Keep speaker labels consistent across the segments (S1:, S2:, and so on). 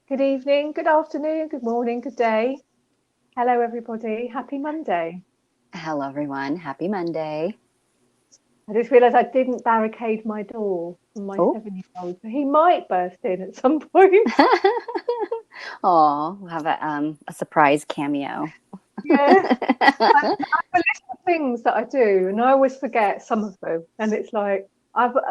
S1: Good evening, good afternoon, good morning, good day. Hello, everybody. Happy Monday.
S2: Hello, everyone. Happy Monday.
S1: I just realised I didn't barricade my door for my
S2: Oh,
S1: 7-year-old, so he might burst in at some point.
S2: oh, we'll have a surprise cameo.
S1: Yeah. I have a list of things that I do, and I always forget some of them. And it's like,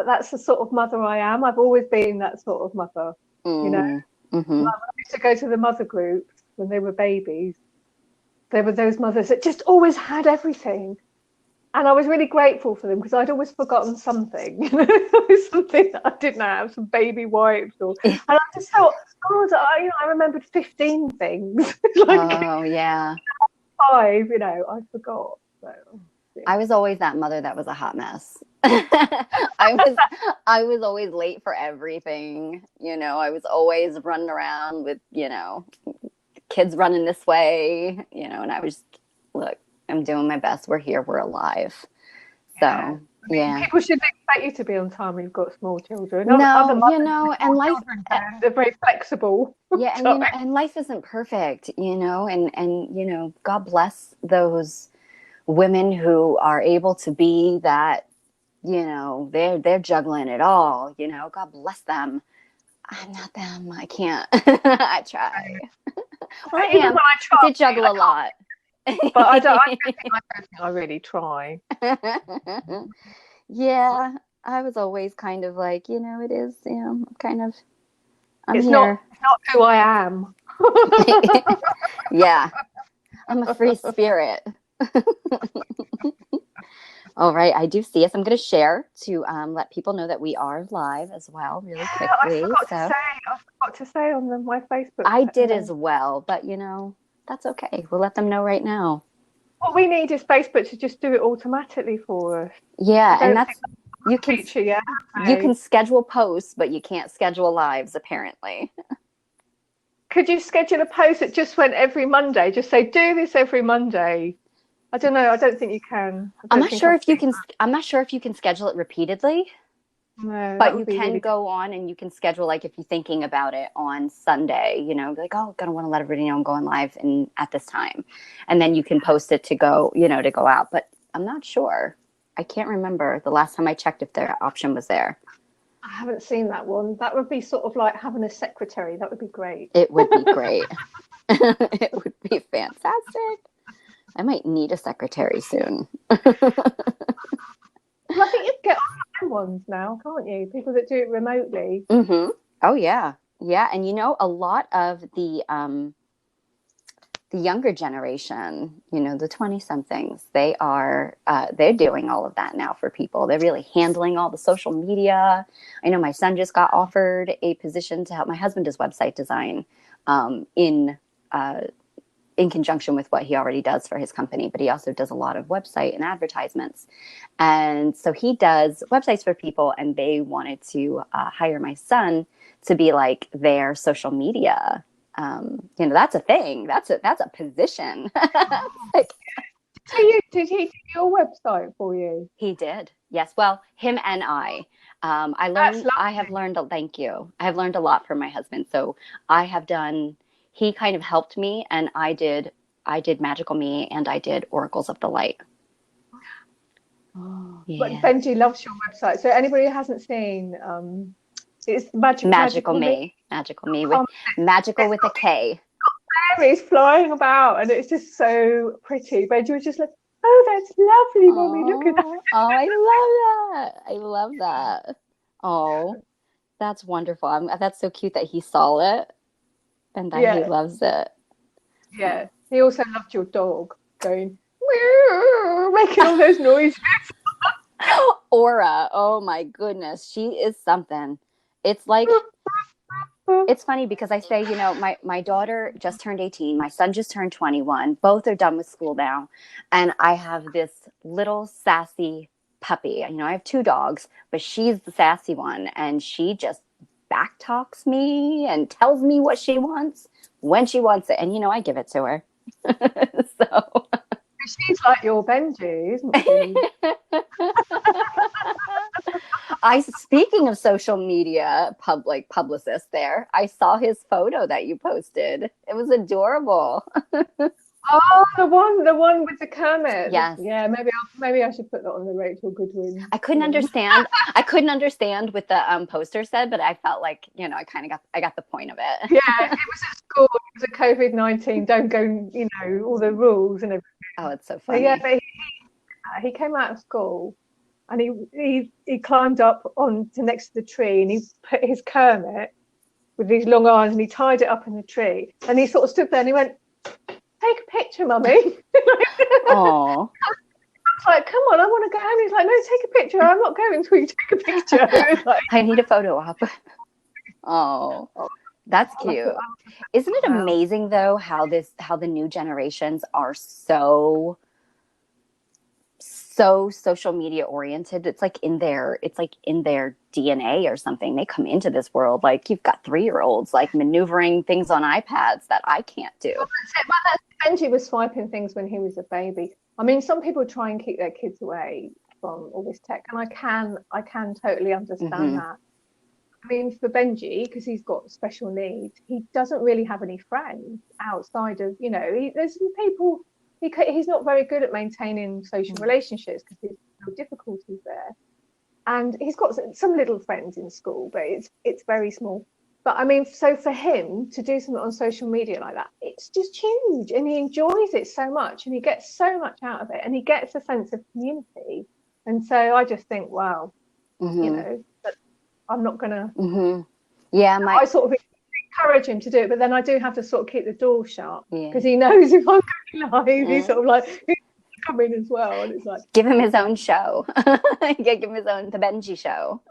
S1: that's the sort of mother I am. I've always been that sort of mother, you know.
S2: Mm,
S1: Like
S2: hmm
S1: when I used to go to the mother groups when they were babies, there were those mothers that just always had everything. And I was really grateful for them because I'd always forgotten something. Something that I didn't have, some baby wipes, and I just thought, God, I remembered 15 things. Like
S2: Oh, yeah.
S1: five, I forgot. So, yeah.
S2: I was always that mother that was a hot mess. I was always late for everything. I was always running around with, kids running this way, and I was, look, I'm doing my best. We're here. We're alive. So,
S1: Yeah. I mean,
S2: yeah.
S1: people shouldn't expect you to be on time when you've got small children. Other
S2: No,
S1: mothers with
S2: and
S1: small
S2: life.
S1: children can. They're very flexible.
S2: Yeah, and
S1: So,
S2: and life isn't perfect, and God bless those women who are able to be that, they're juggling it all, God bless them. I'm not them. I can't. I try. Well, I
S1: even
S2: am.
S1: when I
S2: I
S1: try,
S2: did juggle
S1: I
S2: a
S1: can't.
S2: lot.
S1: But I don't think I really try.
S2: Yeah, I was always kind of like, it is, I'm
S1: It's not
S2: here.
S1: it's not who I am.
S2: Yeah, I'm a free spirit. All right, I do see us. I'm going to share to let people know that we are live as well, really
S1: I
S2: quickly.
S1: forgot to
S2: So
S1: say. I forgot to say on my Facebook.
S2: I did as well, but that's okay. We'll let them know right now.
S1: What we need is Facebook to just do it automatically for us. I
S2: Yeah, and
S1: don't think
S2: that's
S1: that's
S2: you
S1: a
S2: can
S1: feature yet, have
S2: you can
S1: they?
S2: schedule posts, but you can't schedule lives apparently.
S1: Could you schedule a post that just went every Monday? Just say, do this every Monday. I don't know. I don't think you can. I
S2: I'm
S1: don't
S2: not
S1: think
S2: sure
S1: I've
S2: if you
S1: seen
S2: can. I'm not sure if you can schedule it repeatedly.
S1: that. No, that
S2: But
S1: would
S2: you
S1: be
S2: can
S1: really
S2: go on and you can schedule, like, if you're thinking about it on Sunday, like, oh, gonna want to let everybody know I'm going live and at this time, and then you can post it to go, to go out. But I'm not sure. I can't remember the last time I checked if the option was there.
S1: I haven't seen that one. That would be sort of like having a secretary. That would be great.
S2: It would be great. It would be fantastic. I might need a secretary soon.
S1: Well, I think you can get online ones now, can't you? People that do it remotely.
S2: Mm-hmm. Oh yeah, yeah, and a lot of the younger generation, the 20 somethings, they're doing all of that now for people. They're really handling all the social media. I know my son just got offered a position to help. My husband does website design, in uh, in conjunction with what he already does for his company, but he also does a lot of website and advertisements. And so he does websites for people, and they wanted to hire my son to be like their social media. That's a thing. That's a position. Like,
S1: Did he do your website for you?
S2: he did. Yes. Well, him and I.
S1: That's
S2: I have
S1: lovely.
S2: learned. Thank you. I have learned a lot from my husband. So I have done. He kind of helped me, and I did. I did Magical Me, and I did Oracles of the Light.
S1: Oh, but
S2: Yeah.
S1: Benji loves your website. So anybody who hasn't seen, it's
S2: Magical
S1: magical me.
S2: Me. Magical Me with magical
S1: It's
S2: with a
S1: got
S2: K.
S1: fairies flying about, and it's just so pretty. Benji was just like, "Oh, that's lovely, mommy. Look at that."
S2: Oh, I love that. I love that. Oh, that's wonderful. That's so cute that he saw it and that he
S1: Yeah,
S2: loves it. Oh.
S1: yeah. He also loved your dog going, "Meow," making all those noises.
S2: Aura. Oh my goodness. She is something. It's like, it's funny because I say, my daughter just turned 18. My son just turned 21. Both are done with school now. And I have this little sassy puppy. I have two dogs, but she's the sassy one. And she just back talks me and tells me what she wants when she wants it. And, I give it to her. So.
S1: She's like your Benji, isn't she?
S2: Speaking of social media publicist there, I saw his photo that you posted. It was adorable.
S1: Oh, the one with the Kermit.
S2: Yes.
S1: Yeah, maybe I should put that on the Rachel Goodwin.
S2: I couldn't understand. I couldn't understand what the poster said, but I felt like, I got the point of it.
S1: Yeah, it was at school. It was a COVID-19. Don't go. All the rules and everything.
S2: Oh, it's so
S1: So,
S2: funny.
S1: yeah, but he came out of school and he climbed up onto next to the tree and he put his Kermit with these long arms and he tied it up in the tree and he sort of stood there and he went, "Take a picture, mummy."
S2: Oh.
S1: I was like, "Come on, I want to go." And he's like, "No, take a picture. I'm not going until you take a picture." Like,
S2: I need a photo op. Oh, that's cute. Isn't it amazing though how the new generations are so social media oriented? It's like in their DNA or something. They come into this world like you've got 3-year-olds like maneuvering things on iPads that I can't do.
S1: Well, Benji was swiping things when he was a baby. I mean, some people try and keep their kids away from all this tech, and I can totally understand that. I mean, for Benji, because he's got special needs, he doesn't really have any friends outside of, there's some people, he's not very good at maintaining social relationships because there's no difficulties there. And he's got some little friends in school, but it's very small. But I mean, so for him to do something on social media like that, it's just huge. And he enjoys it so much and he gets so much out of it and he gets a sense of community. And so I just think, wow, but I'm not going to.
S2: Yeah,
S1: I sort of encourage him to do it, but then I do have to sort of keep the door shut because he knows if I'm going live, he's sort of like, he's come in as well. And it's like,
S2: give him his own show. Give him his own, the Benji show.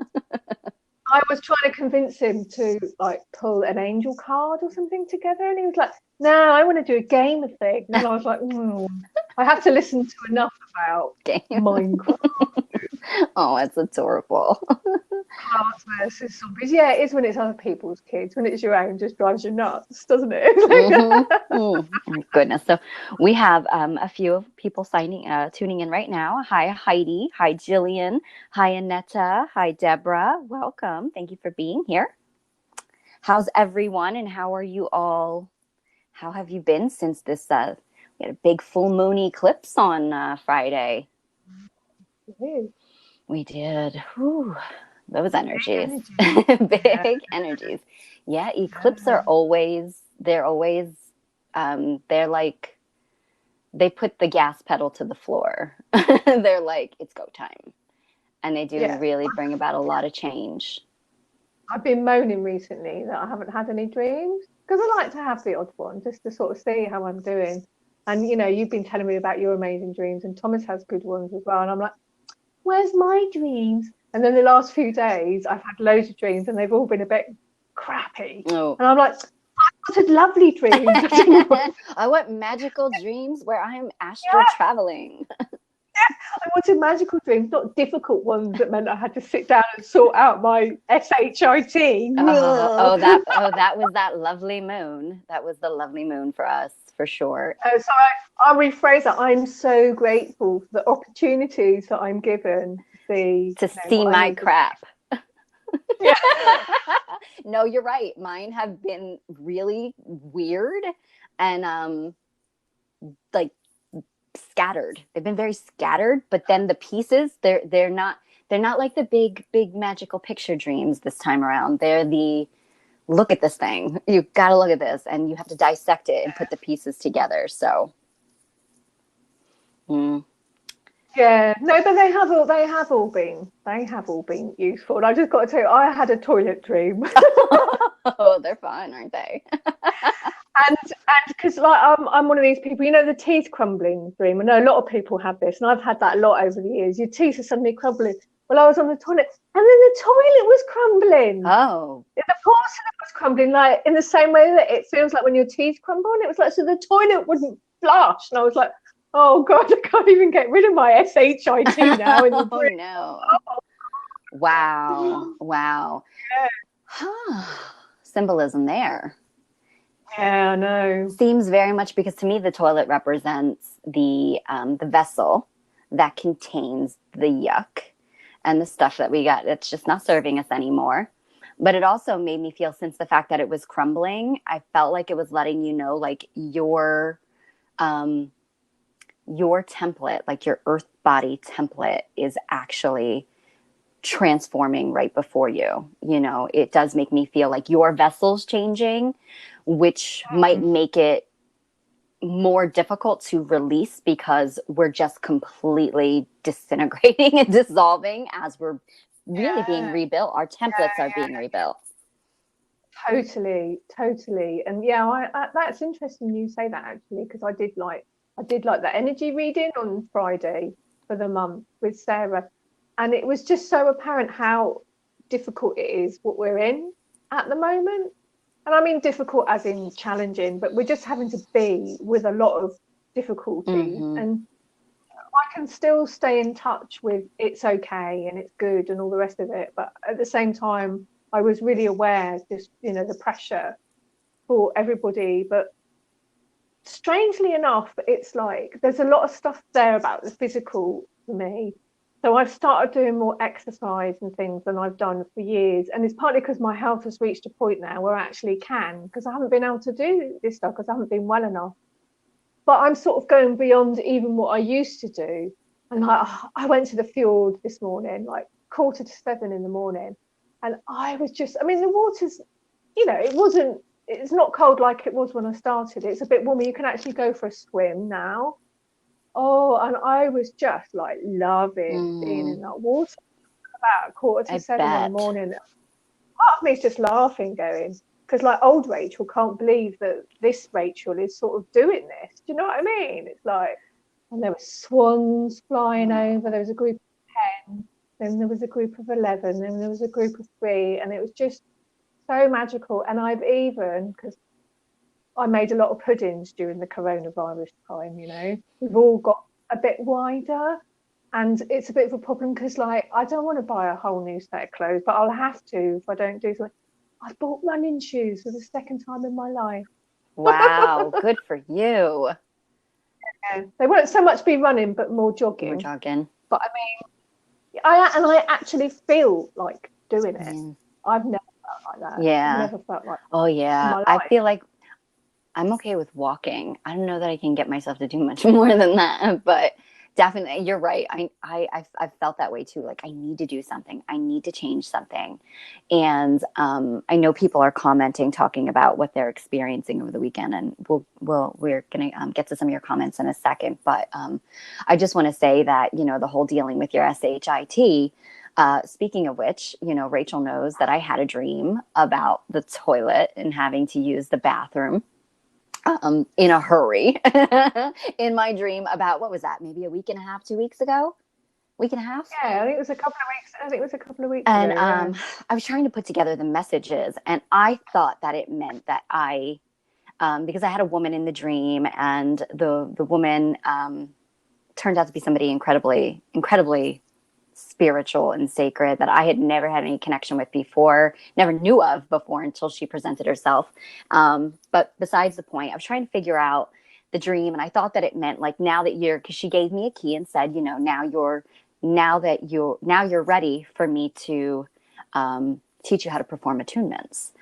S1: I was trying to convince him to like pull an angel card or something together, and he was like, "No, I want to do a game of thing." And I was like, I have to listen to enough about Minecraft.
S2: Oh, it's adorable.
S1: Plants versus zombies. Yeah, it is when it's other people's kids. When it's your own, just drives you nuts, doesn't it?
S2: Oh, goodness. So we have a few people tuning in right now. Hi, Heidi. Hi, Jillian. Hi, Annetta. Hi, Deborah. Welcome. Thank you for being here. How's everyone and how are you all? How have you been since this? We had a big full moon eclipse on Friday. We did. Whew. Those energies. Big energies. Yeah, eclipses are always, they're like, they put the gas pedal to the floor. They're like, it's go time. And they do really bring about a lot of change.
S1: I've been moaning recently that I haven't had any dreams because I like to have the odd one just to sort of see how I'm doing. And, you've been telling me about your amazing dreams and Thomas has good ones as well. And I'm like, where's my dreams? And then the last few days, I've had loads of dreams and they've all been a bit crappy. Oh. And I'm like, I wanted lovely dreams.
S2: I want magical dreams where I'm astral traveling.
S1: I wanted magical dreams, not difficult ones that meant I had to sit down and sort out my SHIT.
S2: That was that lovely moon. That was the lovely moon for us, for sure.
S1: So I'll rephrase that. I'm so grateful for the opportunities that I'm given to
S2: see my crap. Yeah. No, you're right. Mine have been really weird and like scattered. They've been very scattered, but then the pieces, they're not like the big magical picture dreams this time around. They're the look at this thing. You got to look at this and you have to dissect it and put the pieces together. So
S1: yeah, no, but they have all been useful. And I just got to tell you, I had a toilet dream.
S2: Oh, they're fun, aren't they?
S1: and because like I'm one of these people, the teeth crumbling dream. I know a lot of people have this, and I've had that a lot over the years. Your teeth are suddenly crumbling. Well, I was on the toilet, and then the toilet was crumbling.
S2: Oh,
S1: the porcelain was crumbling, like in the same way that it feels like when your teeth crumble. And it was like, so the toilet wouldn't flush, and I was like, oh God, I can't even get rid of my SHIT now.
S2: Oh no! Oh. Wow.
S1: Yeah.
S2: Huh. Symbolism there.
S1: Yeah, I know.
S2: Seems very much, because to me the toilet represents the vessel that contains the yuck, and the stuff that we got that's just not serving us anymore. But it also made me feel, since the fact that it was crumbling, I felt like it was letting you know, like your template, like your earth body template, is actually transforming right before you. You know, it does make me feel like your vessel's changing, which might make it more difficult to release, because we're just completely disintegrating and dissolving as we're really being rebuilt. Our templates are being rebuilt.
S1: Totally. And yeah, I that's interesting you say that, actually, because I did like the energy reading on Friday for the month with Sarah, and it was just so apparent how difficult it is what we're in at the moment. And I mean difficult as in challenging, but we're just having to be with a lot of difficulty. And I can still stay in touch with it's okay and it's good and all the rest of it, but at the same time I was really aware, just, you know, the pressure for everybody. But strangely enough, it's like there's a lot of stuff there about the physical for me. So I've started doing more exercise and things than I've done for years. And it's partly because my health has reached a point now where I actually can, because I haven't been able to do this stuff because I haven't been well enough. But I'm sort of going beyond even what I used to do. And I went to the fjord this morning, like 6:45 in the morning. And I was just, I mean, the water's, you know, it's not cold like it was when I started. It's a bit warmer. You can actually go for a swim now. Oh, and I was just like loving being in that water about 6:45 in the morning. Part of me is just laughing, going, because like old Rachel can't believe that this Rachel is sort of doing this. Do you know what I mean? It's like, and there were swans flying over. There was a group of 10, then there was a group of 11, then there was a group of 3, and it was just so magical. And I've even, because I made a lot of puddings during the coronavirus time, you know, we've all got a bit wider, and it's a bit of a problem because, like, I don't want to buy a whole new set of clothes, but I'll have to if I don't do so. I bought running shoes for the second time in my life.
S2: Wow, good for you.
S1: Yeah, they won't so much be running, but more jogging. But I mean, I actually feel like doing it. I've never felt like that.
S2: Yeah.
S1: I've never felt like.
S2: Oh yeah. I feel like I'm okay with walking. I don't know that I can get myself to do much more than that, but definitely, you're right. I've felt that way too. Like, I need to do something. I need to change something. And I know people are commenting, talking about what they're experiencing over the weekend, and we're going to get to some of your comments in a second. But I just want to say that, you know, the whole dealing with your SHIT. Speaking of which, you know, Rachel knows that I had a dream about the toilet and having to use the bathroom in a hurry in my dream about, what was that, maybe a week and a half, 2 weeks ago? Week and a half?
S1: Yeah, I think it was a couple of weeks. I think it was a couple of weeks
S2: and
S1: ago. Yeah.
S2: I was trying to put together the messages, and I thought that it meant that I, because I had a woman in the dream, and the woman turned out to be somebody incredibly spiritual and sacred that I had never had any connection with before, never knew of before until she presented herself. But besides the point, I was trying to figure out the dream, and I thought that it meant, like, now that you're, because she gave me a key and said, you know, now you're ready for me to teach you how to perform attunements.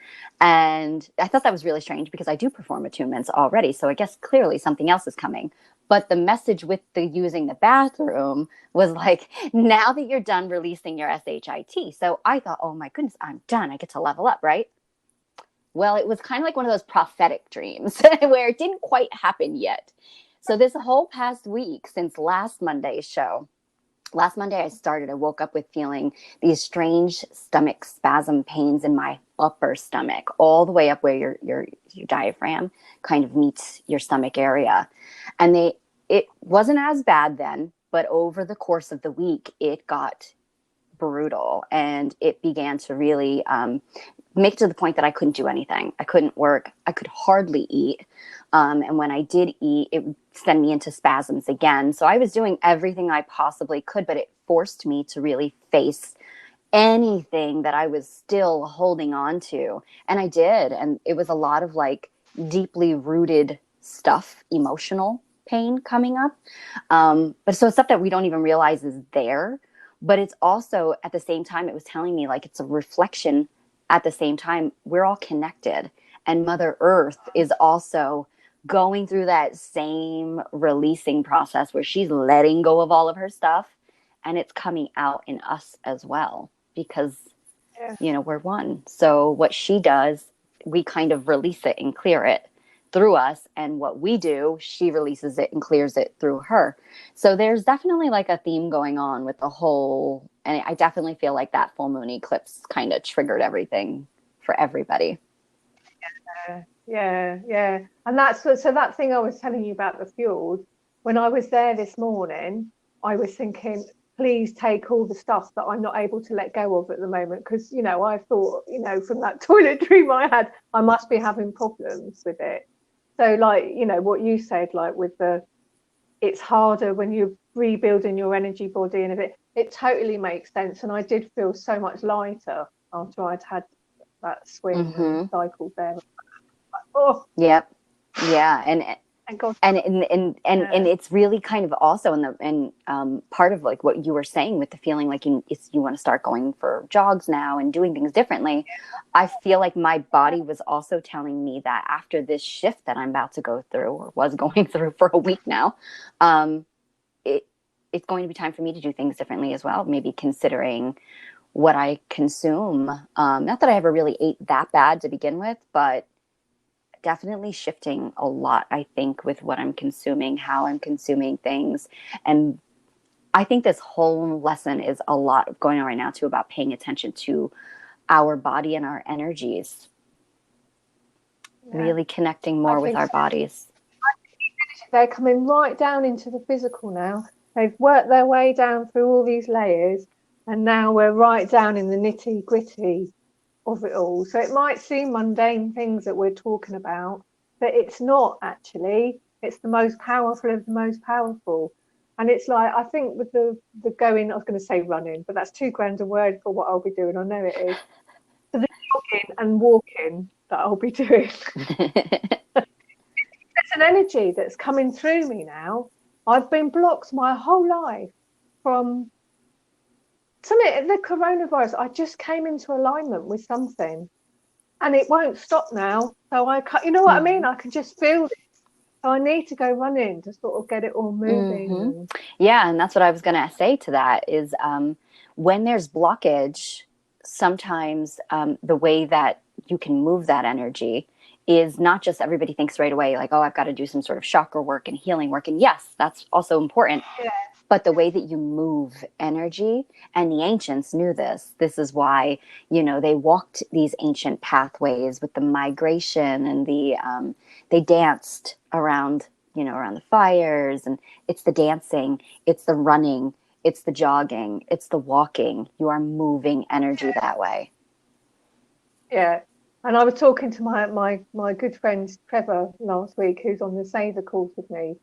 S2: And I thought that was really strange because I do perform attunements already. So I guess clearly something else is coming. But the message with the using the bathroom was like, now that you're done releasing your SHIT. So I thought, oh my goodness, I'm done. I get to level up, right? Well, it was kind of like one of those prophetic dreams where it didn't quite happen yet. So this whole past week, since last Monday's show, last Monday I woke up with feeling these strange stomach spasm pains in my upper stomach, all the way up where your diaphragm kind of meets your stomach area. And it wasn't as bad then, but over the course of the week, it got brutal, and it began to really make to the point that I couldn't do anything. I couldn't work. I could hardly eat. And when I did eat, it would send me into spasms again. So I was doing everything I possibly could, but it forced me to really face anything that I was still holding on to. And I did. And it was a lot of like deeply rooted stuff, emotional pain coming up. But so stuff that we don't even realize is there. But it's also at the same time, it was telling me like it's a reflection. At the same time, we're all connected, and Mother Earth is also going through that same releasing process where she's letting go of all of her stuff, and it's coming out in us as well, because
S1: Yeah.
S2: we're one. So what she does, we kind of release it and clear it through us, and what we do, she releases it and clears it through her. So there's definitely like a theme going on with the whole, and I definitely feel like that full moon eclipse kind of triggered everything for everybody.
S1: Yeah. And so that thing I was telling you about the fjord, when I was there this morning, I was thinking, please take all the stuff that I'm not able to let go of at the moment, because I thought, from that toilet dream I had, I must be having problems with it. So like, what you said, like with it's harder when you're rebuilding your energy body, and it totally makes sense. And I did feel so much lighter after I'd had that swim and cycled there. Oh,
S2: Yep. Yeah.
S1: thank God.
S2: And it's really kind of also part of like what you were saying with the feeling like you want to start going for jogs now and doing things differently. I feel like my body was also telling me that after this shift that I'm about to go through, or was going through for a week now, it's going to be time for me to do things differently as well. Maybe considering what I consume. Not that I ever really ate that bad to begin with, but definitely shifting a lot, I think, with what I'm consuming, how I'm consuming things. And I think this whole lesson is a lot going on right now too, about paying attention to our body and our energies, really connecting more with our bodies.
S1: They're coming right down into the physical now. They've worked their way down through all these layers, and now we're right down in the nitty gritty of it all. So it might seem mundane things that we're talking about, but it's not actually. It's the most powerful of the most powerful. And it's like, I think with the going, I was going to say running, but that's too grand a word for what I'll be doing. I know it is. So the jogging and walking that I'll be doing. There's an energy that's coming through me now. I've been blocked my whole life from something, the coronavirus. I just came into alignment with something, and it won't stop now. So you know what I mean? I can just feel it. So I need to go running to sort of get it all moving.
S2: Yeah, and that's what I was going to say to that is when there's blockage, sometimes the way that you can move that energy is not just everybody thinks right away like, oh, I've got to do some sort of chakra work and healing work. And yes, that's also important.
S1: Yeah.
S2: But the way that you move energy, and the ancients knew this. This is why, they walked these ancient pathways with the migration, and they danced around, around the fires. And it's the dancing, it's the running, it's the jogging, it's the walking. You are moving energy that way.
S1: Yeah. And I was talking to my good friend Trevor last week, who's on the Saver course with me.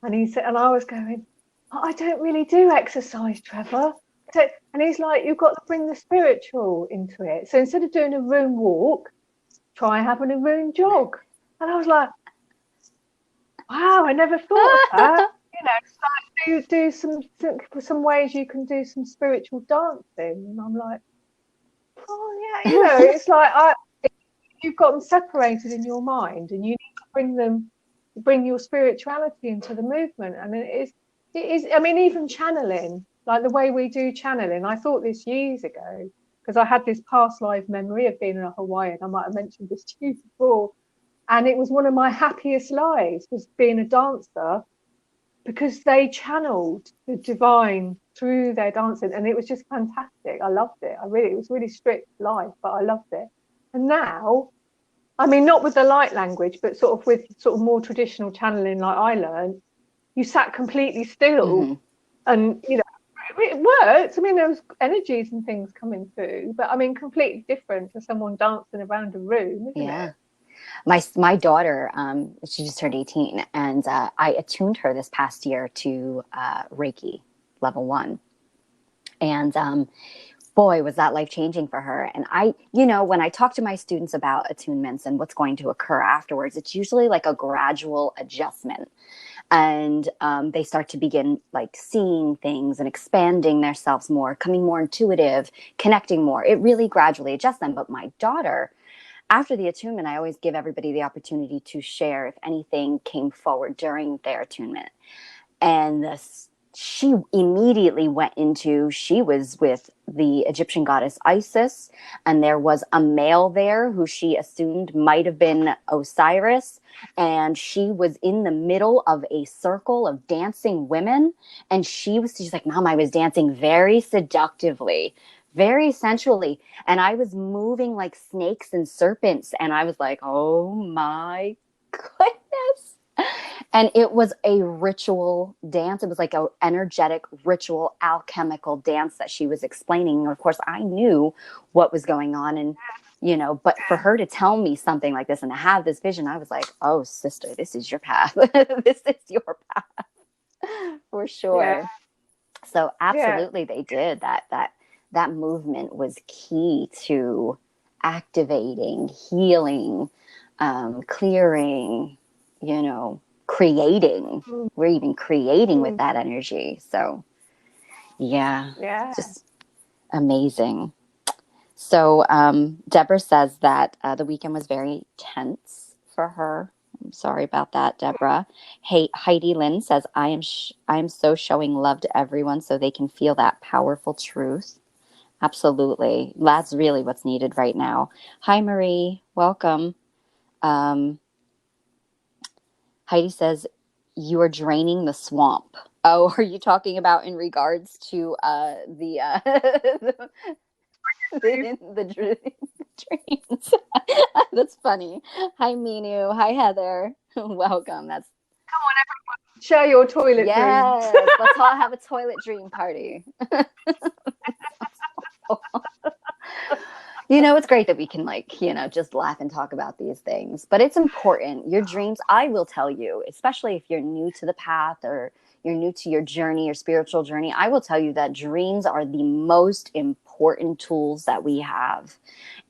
S1: And he said, and I was going, I don't really do exercise, Trevor. And he's like, you've got to bring the spiritual into it. So instead of doing a room walk, try having a room jog. And I was like, wow, I never thought of that. It's like do some ways you can do some spiritual dancing. And I'm like, oh yeah, it's like you've got them separated in your mind, and you need to bring your spirituality into the movement. And it is, I mean, even channeling, like the way we do channeling, I thought this years ago, because I had this past life memory of being in Hawaii, and I might have mentioned this to you before, and it was one of my happiest lives, was being a dancer, because they channeled the divine through their dancing, and it was just fantastic. I loved it. It was really strict life, but I loved it. And now, I mean, not with the light language, but sort of with sort of more traditional channeling like I learned, you sat completely still, and it worked. I mean, there was energies and things coming through, but I mean, completely different to someone dancing around a room, isn't it?
S2: My daughter, she just turned 18, and I attuned her this past year to Reiki level 1. And boy, was that life-changing for her. And when I talk to my students about attunements and what's going to occur afterwards, it's usually like a gradual adjustment. And they start to begin like seeing things and expanding themselves more, coming more intuitive, connecting more. It really gradually adjusts them. But my daughter, after the attunement, I always give everybody the opportunity to share if anything came forward during their attunement. And she immediately went into, she was with the Egyptian goddess Isis, and there was a male there who she assumed might have been Osiris, and she was in the middle of a circle of dancing women, and she's like, Mom, I was dancing very seductively, very sensually, and I was moving like snakes and serpents, and I was like, oh my goodness. And it was a ritual dance. It was like an energetic, ritual, alchemical dance that she was explaining. And of course, I knew what was going on. And, you know, but for her to tell me something like this and to have this vision, I was like, oh, sister, this is your path. This is your path for sure.
S1: Yeah.
S2: So absolutely they did that movement was key to activating, healing, clearing, you know, creating. We're even creating with that energy. So
S1: Yeah.
S2: just amazing. So Deborah says that the weekend was very tense for her. I'm sorry about that, Deborah. Hey, Heidi Lynn says, I am so showing love to everyone so they can feel that powerful truth. Absolutely. That's really what's needed right now. Hi, Marie. Welcome. Heidi says, you are draining the swamp. Oh, are you talking about in regards to the dreams? That's funny. Hi, Minu. Hi, Heather. Welcome. That's
S1: Share your toilet dreams.
S2: yes. Let's all have a toilet dream party. You know, it's great that we can, like, you know, just laugh and talk about these things, but it's important. Your dreams, I will tell you, especially if you're new to the path or you're new to your journey, your spiritual journey, I will tell you that dreams are the most important tools that we have.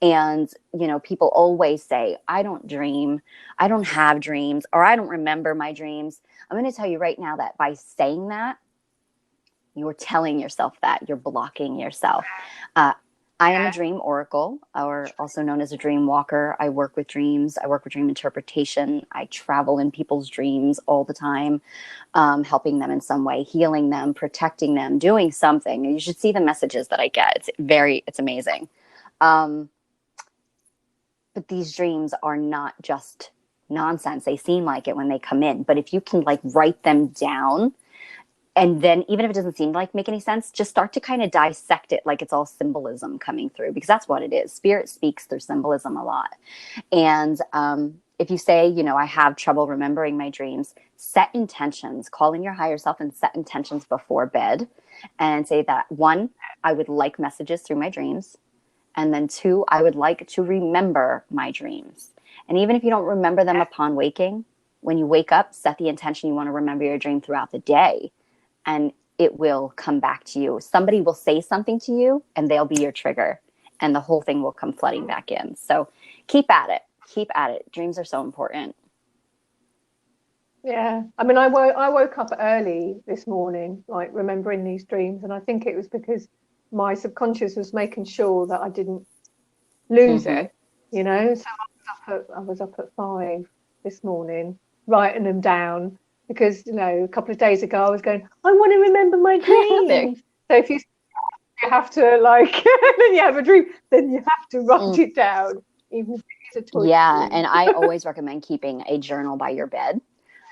S2: And, you know, people always say, I don't dream, I don't have dreams, or I don't remember my dreams. I'm going to tell you right now that by saying that, you're telling yourself that you're blocking yourself. I am a dream oracle, or also known as a dream walker. I work with dreams. I work with dream interpretation. I travel in people's dreams all the time, helping them in some way, healing them, protecting them, doing something. You should see the messages that I get. It's amazing. But these dreams are not just nonsense. They seem like it when they come in. But if you can like write them down, and then even if it doesn't seem like make any sense, just start to kind of dissect it like it's all symbolism coming through, because that's what it is. Spirit speaks through symbolism a lot. And if you say, you know, I have trouble remembering my dreams, set intentions, call in your higher self and set intentions before bed and say that, 1, I would like messages through my dreams. And then 2, I would like to remember my dreams. And even if you don't remember them upon waking, when you wake up, set the intention you want to remember your dream throughout the day. And it will come back to you. Somebody will say something to you and they'll be your trigger. And the whole thing will come flooding back in. So keep at it. Keep at it. Dreams are so important.
S1: Yeah. I mean, I woke up early this morning, like remembering these dreams. And I think it was because my subconscious was making sure that I didn't lose it, you know? So I was up at 5 this morning, writing them down. Because, you know, a couple of days ago I was going, I want to remember my dreams. So if you have to, like, then you have a dream, then you have to write it down. Even if it's a toy dream.
S2: And I always recommend keeping a journal by your bed.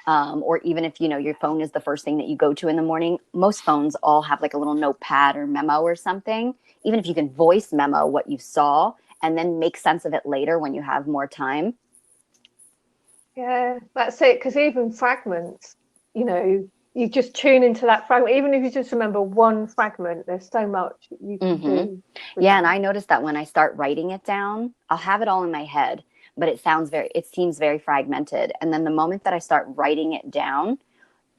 S2: Or even if, you know, your phone is the first thing that you go to in the morning. Most phones all have like a little notepad or memo or something. Even if you can voice memo what you saw and then make sense of it later when you have more time.
S1: Yeah, that's it. Because even fragments, you know, you just tune into that fragment. Even if you just remember one fragment, there's so much you can do.
S2: Yeah, and I noticed that when I start writing it down, I'll have it all in my head, but it seems very fragmented. And then the moment that I start writing it down,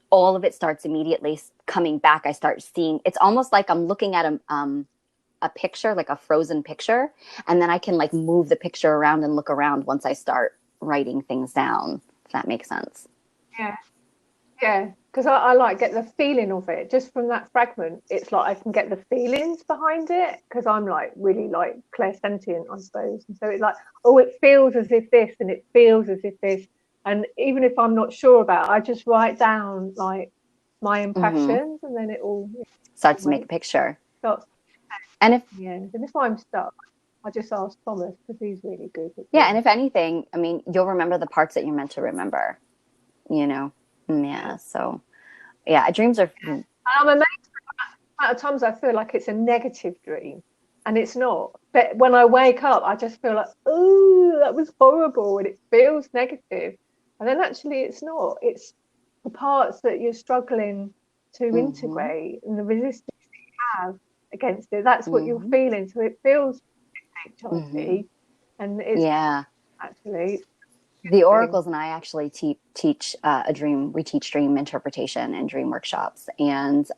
S2: all of it starts immediately coming back. I start seeing, it's almost like I'm looking at a picture, like a frozen picture, and then I can like move the picture around and look around once I start writing things down, if that makes sense.
S1: Yeah. Yeah, because I like get the feeling of it just from that fragment. It's like I can get the feelings behind it because I'm like really like clairsentient, I suppose. And so it's like, oh, it feels as if this, and it feels as if this. And even if I'm not sure about it, I just write down like my
S2: Mm-hmm.
S1: impressions, and then it all
S2: Starts to make a picture.
S1: starts.
S2: And if
S1: Yeah, and if I'm stuck, I just ask Thomas because he's really good at
S2: yeah, and
S1: dreams.
S2: if anything, I mean, you'll remember the parts that you're meant to remember, you know.
S1: Yeah.
S2: Yeah, so yeah, dreams are
S1: And I'm amazed at times I feel like it's a negative dream, and it's not. But when I wake up, I just feel like, oh, that was horrible, and it feels negative. And then actually, it's not. It's the parts that you're struggling to
S2: mm-hmm,
S1: integrate and the resistance that you have against it. That's what you're
S2: mm-hmm,
S1: feeling. So it feels
S2: mm-hmm.
S1: HRT, and it's
S2: Yeah.
S1: actually
S2: The
S1: a good thing.
S2: oracles and I actually teach a dream. We teach dream interpretation and dream workshops. And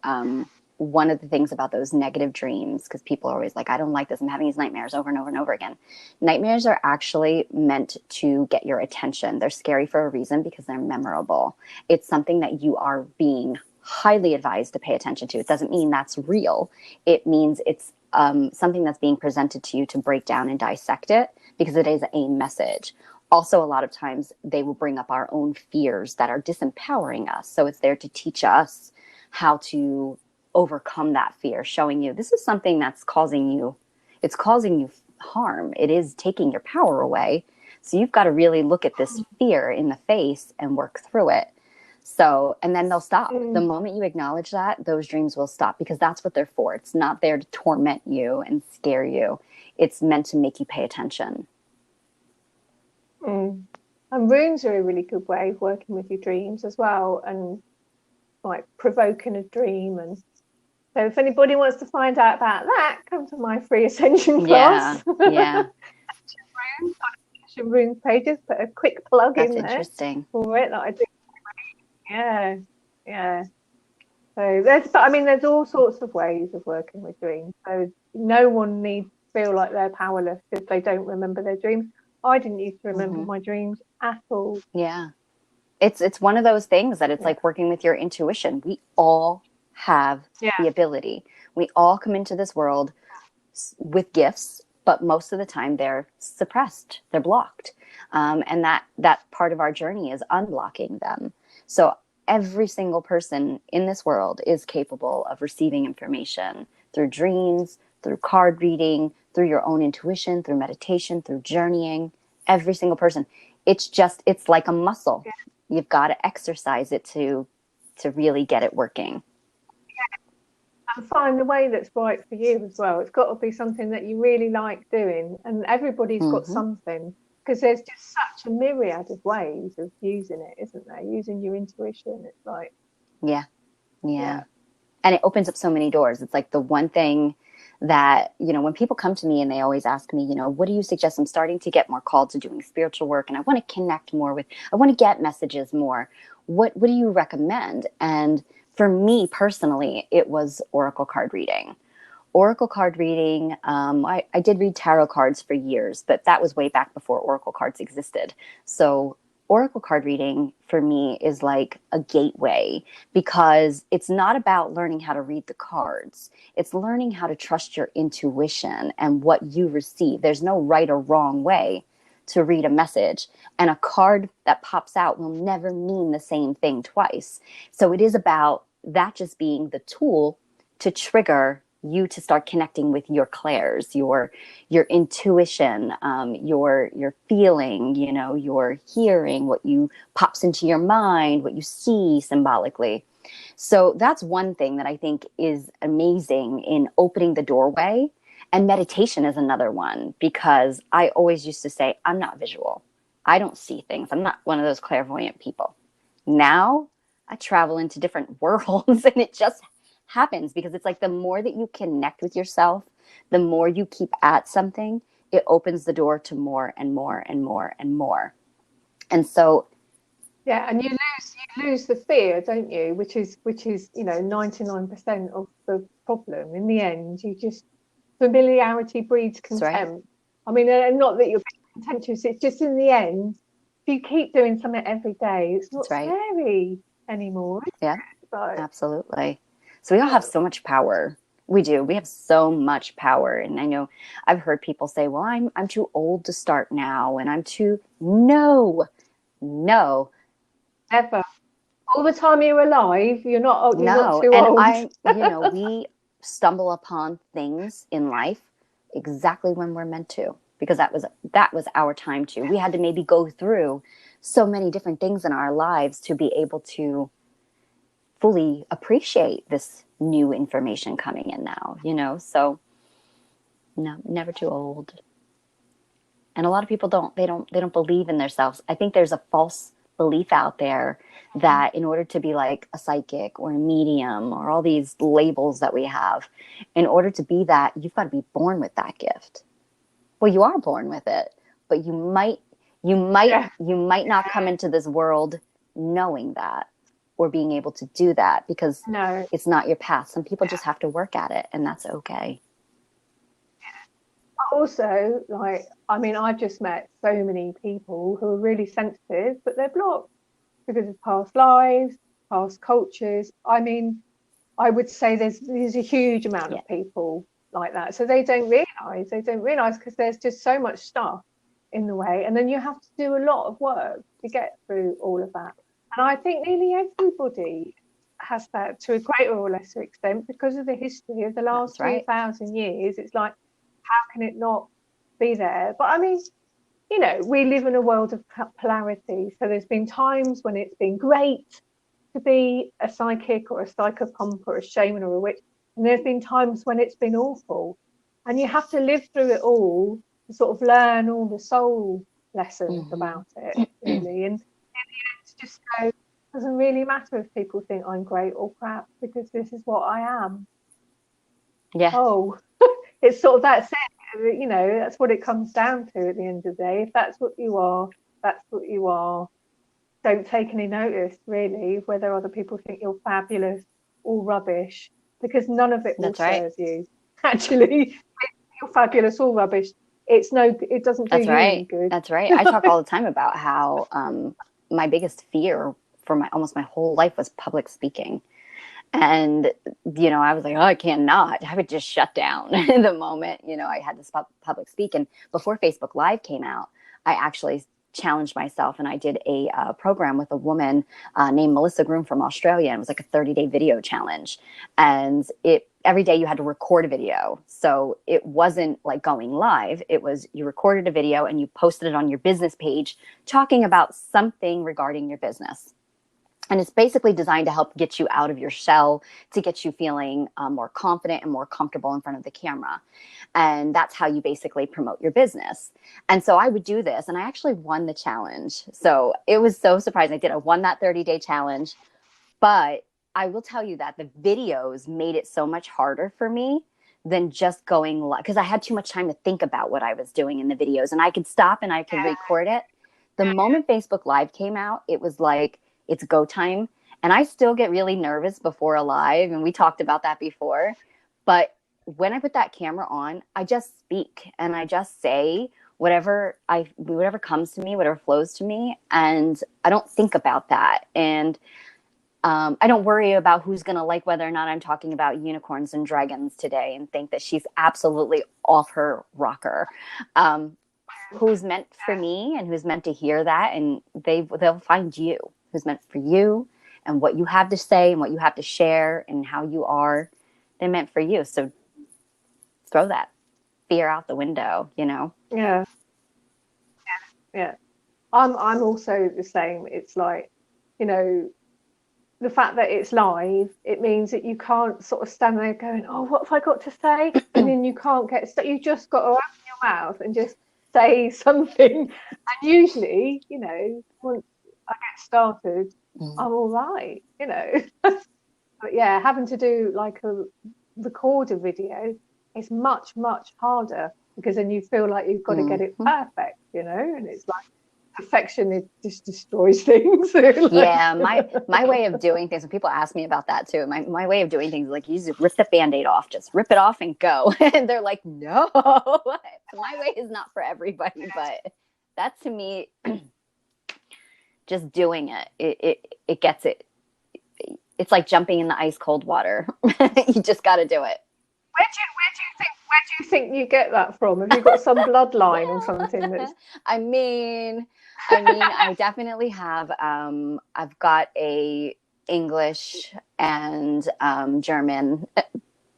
S2: one of the things about those negative dreams, because people are always like, I don't like this. I'm having these nightmares over and over and over again. Nightmares are actually meant to get your attention. They're scary for a reason because they're memorable. It's something that you are being highly advised to pay attention to. It doesn't mean that's real. It means it's something that's being presented to you to break down and dissect it because it is a message. Also, a lot of times they will bring up our own fears that are disempowering us. So it's there to teach us how to overcome that fear, showing you this is something that's it's causing you harm. It is taking your power away. So you've got to really look at this fear in the face and work through it. So, and then they'll stop. The
S1: Mm,
S2: moment you acknowledge that, those dreams will stop because that's what they're for. It's not there to torment you and scare you. It's meant to make you pay attention.
S1: mm. And runes are a really good way of working with your dreams as well, and like provoking a dream. And so if anybody wants to find out about that, come to my free ascension
S2: Yeah,
S1: class.
S2: yeah.
S1: Runes pages, put a quick plug
S2: That's
S1: in there
S2: interesting.
S1: for it that I do. Yeah, yeah. So but I mean, there's all sorts of ways of working with dreams. So no one needs to feel like they're powerless if they don't remember their dreams. I didn't used to remember
S2: Hmm.
S1: my dreams at all.
S2: Yeah. It's one of those things that it's
S1: Yeah,
S2: like working with your intuition. We all have
S1: yeah,
S2: the ability. We all come into this world with gifts, but most of the time they're suppressed, they're blocked, and that part of our journey is unblocking them. So every single person in this world is capable of receiving information through dreams, through card reading, through your own intuition, through meditation, through journeying. Every single person. It's like a muscle.
S1: yeah.
S2: You've got to exercise it to really get it working.
S1: And find the way that's right for you as well. It's got to be something that you really like doing, and everybody's got
S2: Hmm.
S1: something because there's just such a myriad of ways of using it, isn't there? Using your intuition. It's like,
S2: Yeah, yeah.
S1: yeah,
S2: And it opens up so many doors. It's like the one thing that, when people come to me and they always ask me, what do you suggest? I'm starting to get more called to doing spiritual work and I want to connect more I want to get messages more. What do you recommend? And for me personally, it was oracle card reading. Oracle card reading, I did read tarot cards for years, but that was way back before oracle cards existed. So oracle card reading for me is like a gateway because it's not about learning how to read the cards. It's learning how to trust your intuition and what you receive. There's no right or wrong way to read a message, and a card that pops out will never mean the same thing twice. So it is about that just being the tool to trigger you to start connecting with your clairs, your intuition, your feeling, your hearing, what you pops into your mind, what you see symbolically. So that's one thing that I think is amazing in opening the doorway. And meditation is another one because I always used to say, I'm not visual. I don't see things. I'm not one of those clairvoyant people. Now I travel into different worlds and it just happens because it's like the more that you connect with yourself, the more you keep at something, it opens the door to more and more and more and more. And so,
S1: yeah. And you lose the fear, don't you? Which is 99% of the problem. In the end, you just familiarity breeds
S2: that's right.
S1: contempt. I mean, and not that you're being contemptuous. It's just in the end, if you keep doing something every day, it's not
S2: That's right.
S1: scary. anymore.
S2: Yeah,
S1: So,
S2: absolutely. So we all have so much power. We do. We have so much power. And I know I've heard people say, well, I'm too old to start now. And I'm too, no,
S1: ever. All the time you're alive, you're not
S2: no.
S1: too
S2: And
S1: old.
S2: we stumble upon things in life exactly when we're meant to, because that was our time to. We had to maybe go through so many different things in our lives to be able to fully appreciate this new information coming in now, so no, never too old. And a lot of people they don't believe in themselves. I think there's a false belief out there that in order to be like a psychic or a medium or all these labels that we have, in order to be that, you've got to be born with that gift. Well, you are born with it, but you might not come into this world knowing that or being able to do that because
S1: No.
S2: it's not your path. Some people just have to work at it, and that's okay.
S1: Also, I've just met so many people who are really sensitive, but they're blocked because of past lives, past cultures. I would say there's a huge amount of people like that. So they don't realise because there's just so much stuff in the way. And then you have to do a lot of work to get through all of that. And I think nearly everybody has that to a greater or lesser extent because of the history of the last 3,000 years. It's like, how can it not be there? But we live in a world of polarity. So there's been times when it's been great to be a psychic or a psychopomp or a shaman or a witch. And there's been times when it's been awful. And you have to live through it all to sort of learn all the soul lessons about it, really. And in the end, just go, it doesn't really matter if people think I'm great or crap because this is what I am.
S2: Yeah.
S1: Oh, it's sort of that's it. That's what it comes down to at the end of the day. If that's what you are, that's what you are. Don't take any notice, really, whether other people think you're fabulous or rubbish, because none of it will serve you. Actually, you're fabulous or rubbish. It doesn't do you any good.
S2: That's right. I talk all the time about how my biggest fear for almost my whole life was public speaking. And, I was like, oh, I cannot. I would just shut down the moment, I had this public speak. And before Facebook Live came out, I actually challenged myself and I did a program with a woman named Melissa Groom from Australia. And it was like a 30-day video challenge. And every day you had to record a video. So it wasn't like going live. It was you recorded a video and you posted it on your business page talking about something regarding your business. And it's basically designed to help get you out of your shell, to get you feeling more confident and more comfortable in front of the camera. And that's how you basically promote your business. And so I would do this, and I actually won the challenge. So it was so surprising. I won that 30-day challenge. But I will tell you that the videos made it so much harder for me than just going live, because I had too much time to think about what I was doing in the videos. And I could stop and I could record it. The moment Facebook Live came out, it was like, it's go time. And I still get really nervous before a live. And we talked about that before. But when I put that camera on, I just speak and I just say whatever comes to me, whatever flows to me. And I don't think about that. And I don't worry about who's going to like whether or not I'm talking about unicorns and dragons today and think that she's absolutely off her rocker. Who's meant for me and who's meant to hear that, and they'll find you. Who's meant for you and what you have to say and what you have to share and how you are, they're meant for you. So throw that fear out the window,
S1: Yeah. I'm also the same. It's like, the fact that it's live, it means that you can't sort of stand there going, oh, what have I got to say? And then you can't get stuck. You just got to open your mouth and just say something. And usually, once I get started, I'm all right, But yeah, having to do like record a video is much, much harder because then you feel like you've got to get it perfect, and it's like perfection, it just destroys things.
S2: Yeah, my way of doing things, when people ask me about that too, my way of doing things is like, you just rip the Band-Aid off, just rip it off and go. And they're like, no, my way is not for everybody, but that to me, just doing it gets it it's like jumping in the ice cold water. You just got to do it.
S1: Where do you think you get that from? Have you got some bloodline or something that's
S2: I mean, I definitely have. I've got a English and German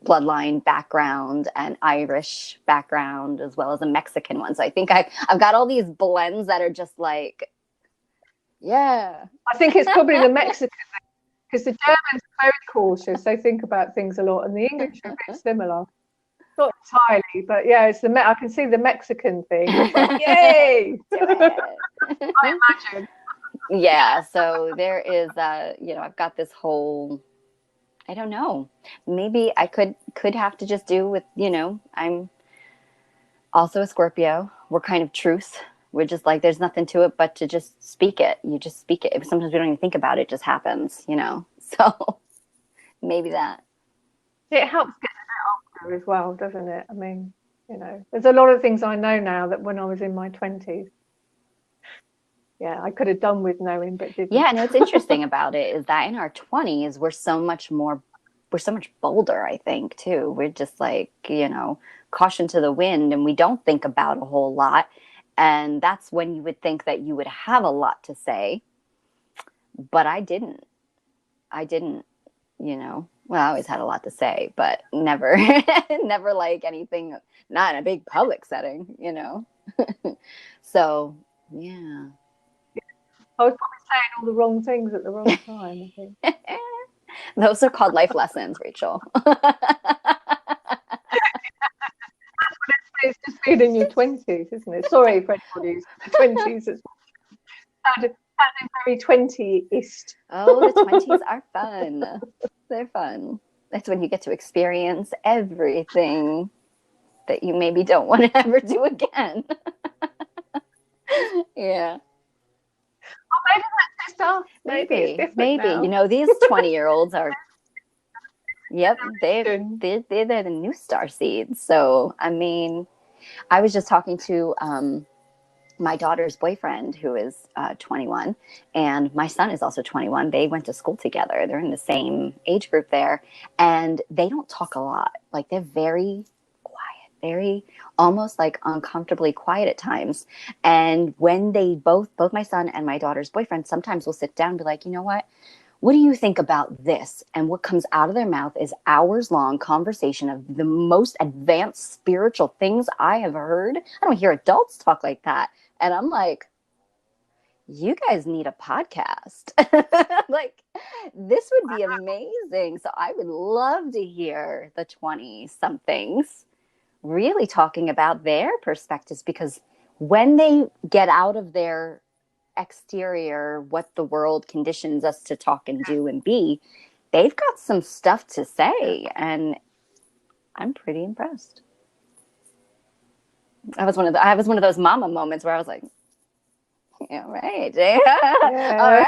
S2: bloodline background and Irish background, as well as a Mexican one. So I think I've got all these blends that are just like, yeah.
S1: I think it's probably the Mexican, because the Germans are very cautious. They think about things a lot, and the English are a bit similar. Not entirely, but yeah, it's I can see the Mexican thing. It's like, yay! I imagine.
S2: Yeah, so there is I've got this whole, I don't know, maybe I could have to just do with, I'm also a Scorpio. We're kind of truth. We're just like, there's nothing to it but to just speak it. You just speak it. Sometimes we don't even think about it. It just happens, So maybe that.
S1: It helps get a bit older as well, doesn't it? I mean, there's a lot of things I know now that when I was in my 20s, yeah, I could have done with knowing, but didn't.
S2: Yeah, and what's interesting about it is that in our 20s, we're so much bolder, I think, too. We're just like, caution to the wind, and we don't think about a whole lot. And that's when you would think that you would have a lot to say. But I didn't, well, I always had a lot to say, but never, never like anything, not in a big public setting, So, yeah.
S1: I was probably saying all the wrong things at the wrong time, I think.
S2: Those are called life lessons, Rachel.
S1: It's just being in your 20s, isn't it? Sorry for anybody who's in the 20s. It's sounding very 20-ist.
S2: Oh, the 20s are fun. They're fun. That's when you get to experience everything that you maybe don't want to ever do again. Yeah.
S1: Oh, maybe that's just us. Maybe it's different now.
S2: These 20-year-olds are, yep, they're the new star seeds. So, I mean, I was just talking to my daughter's boyfriend, who is 21, and my son is also 21. They went to school together. They're in the same age group there, and they don't talk a lot. Like, they're very quiet, very almost like uncomfortably quiet at times. And when they both my son and my daughter's boyfriend sometimes will sit down and be like, you know what do you think about this? And what comes out of their mouth is hours-long conversation of the most advanced spiritual things I have heard. I don't hear adults talk like that. And I'm like, you guys need a podcast. Like, this would be amazing. So I would love to hear the 20-somethings really talking about their perspectives, because when they get out of their exterior, what the world conditions us to talk and do and be, they've got some stuff to say, and I'm pretty impressed. I was one of those mama moments where I was like, yeah, right. Yeah. All right.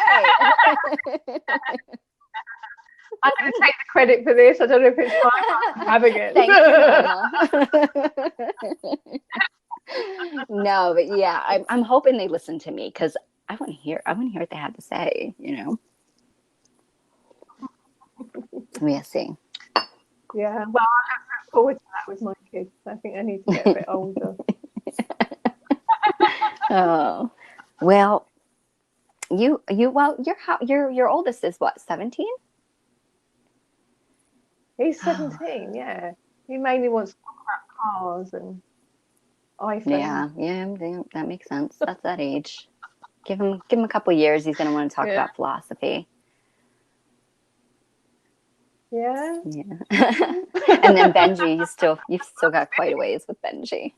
S1: I'm going to take the credit for this. I don't know if it's fine. I'm having it.
S2: Thank you. No, but yeah, I'm hoping they listen to me, because I want to hear what they have to say, We'll see.
S1: Yeah, well, I look forward to that with my kids. I think I need to get a bit older.
S2: Oh, well, your oldest is what, 17?
S1: He's 17, yeah. He mainly wants to talk about cars and iPhones.
S2: Yeah, that makes sense. That's that age. Give him a couple years. He's going to want to talk about philosophy.
S1: Yeah.
S2: And then Benji, you've still got quite a ways with Benji.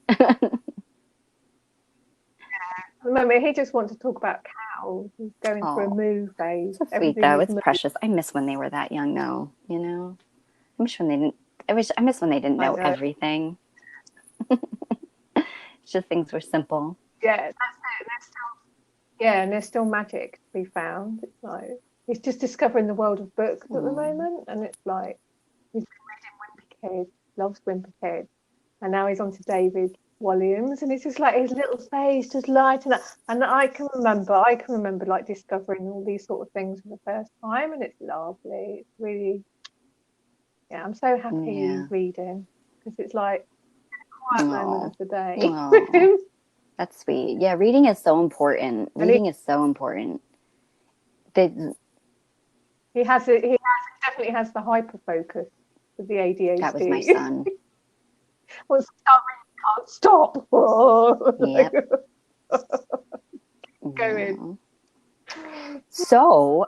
S1: Remember, he just wants to talk about cows. He's going through a moo phase.
S2: So sweet, though. It's precious. I miss when they were that young, though. I miss when they didn't know everything. It's just things were simple.
S1: Yeah, that's it. And there's still magic to be found. It's like he's just discovering the world of books at the moment, and it's like he's been reading Wimpy Kid, loves Wimpy Kid, and now he's on to David volumes, and it's just like his little face just lighting up. And I can remember like discovering all these sort of things for the first time, and it's lovely. It's really, yeah, I'm so happy
S2: Yeah.
S1: he's reading, because it's like a quiet moment of the day with
S2: Oh,
S1: him.
S2: that's sweet. Yeah, reading is so important.
S1: And
S2: Reading is so important. The,
S1: he definitely has the hyper focus with the
S2: that was my
S1: ADHD.
S2: son.
S1: Well, can't stop.
S2: Yep.
S1: Going.
S2: So,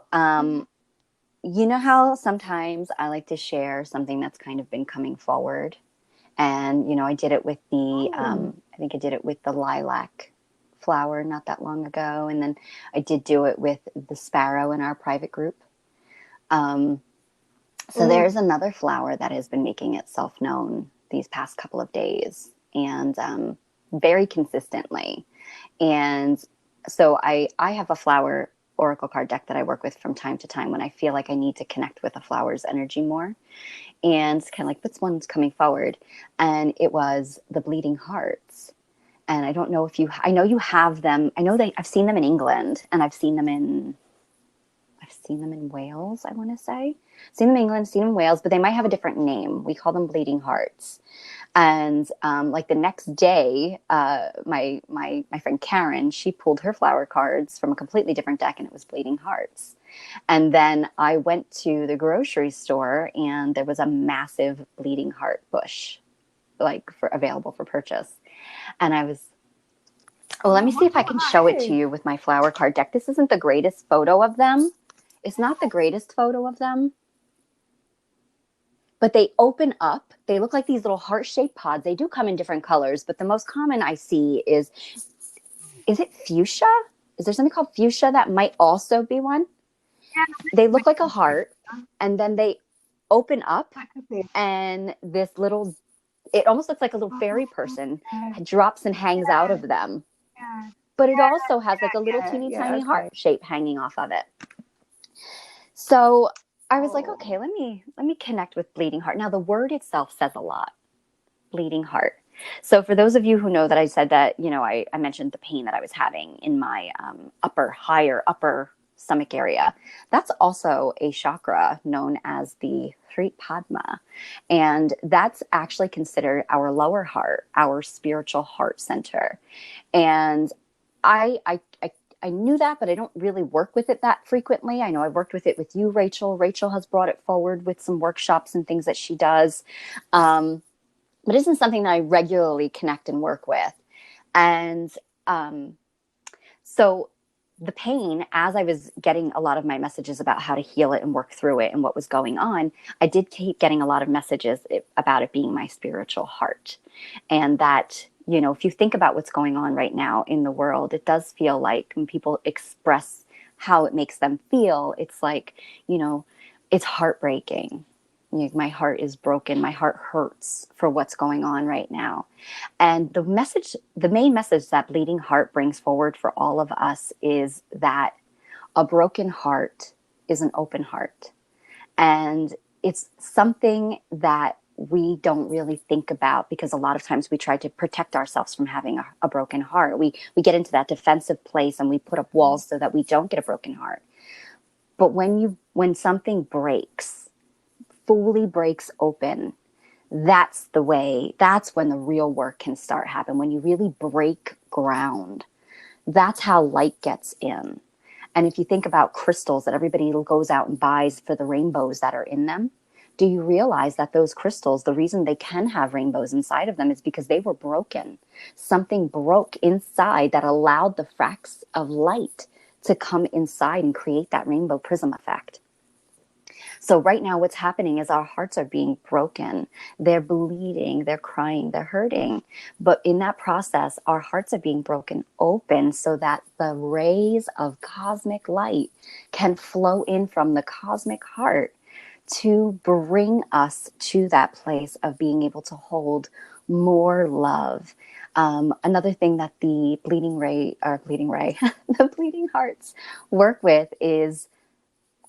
S2: you know how sometimes I like to share something that's kind of been coming forward, and I did it with the I think I did it with the lilac flower not that long ago, and then I did do it with the sparrow in our private group. So there's another flower that has been making itself known these past couple of days, and very consistently. And so I have a flower oracle card deck that I work with from time to time when I feel like I need to connect with a flower's energy more. And it's kind of like, which one's coming forward? And it was the bleeding hearts. And I don't know if I know you have them. I know I've seen them in England, and I've seen them in Wales, I want to say. Seen them in England, seen them in Wales, but they might have a different name. We call them bleeding hearts. And like the next day, my friend Karen, she pulled her flower cards from a completely different deck, and it was bleeding hearts. And then I went to the grocery store, and there was a massive bleeding heart bush, like available for purchase. And I was, well, let me see if I can show it to you with my flower card deck. This isn't the greatest photo of them. It's not the greatest photo of them, but they open up. They look like these little heart-shaped pods. They do come in different colors, but the most common I see is it fuchsia? Is there something called fuchsia that might also be one? They look like a heart, and then they open up, and this little, it almost looks like a little fairy person drops and hangs out of them. But it also has like a little teeny tiny heart shape hanging off of it. So I was like, okay, let me connect with bleeding heart. Now the word itself says a lot. Bleeding heart. So for those of you who know that I said that, I mentioned the pain that I was having in my upper stomach area. That's also a chakra known as the Sri Padma. And that's actually considered our lower heart, our spiritual heart center. And I knew that, but I don't really work with it that frequently. I know I've worked with it with you, Rachel. Rachel has brought it forward with some workshops and things that she does. But it isn't something that I regularly connect and work with. And so the pain, as I was getting a lot of my messages about how to heal it and work through it and what was going on, I did keep getting a lot of messages about it being my spiritual heart. And that, if you think about what's going on right now in the world, it does feel like when people express how it makes them feel, it's like, it's heartbreaking. My heart is broken. My heart hurts for what's going on right now. And the main message that bleeding heart brings forward for all of us is that a broken heart is an open heart. And it's something that we don't really think about, because a lot of times we try to protect ourselves from having a broken heart. We get into that defensive place, and we put up walls so that we don't get a broken heart. But when something breaks, fully breaks open, that's when the real work can start happening. When you really break ground, that's how light gets in. And if you think about crystals that everybody goes out and buys for the rainbows that are in them, do you realize that those crystals, the reason they can have rainbows inside of them is because they were broken. Something broke inside that allowed the fracts of light to come inside and create that rainbow prism effect. So right now what's happening is our hearts are being broken. They're bleeding, they're crying, they're hurting. But in that process, our hearts are being broken open so that the rays of cosmic light can flow in from the cosmic heart to bring us to that place of being able to hold more love. Another thing that the the bleeding hearts work with is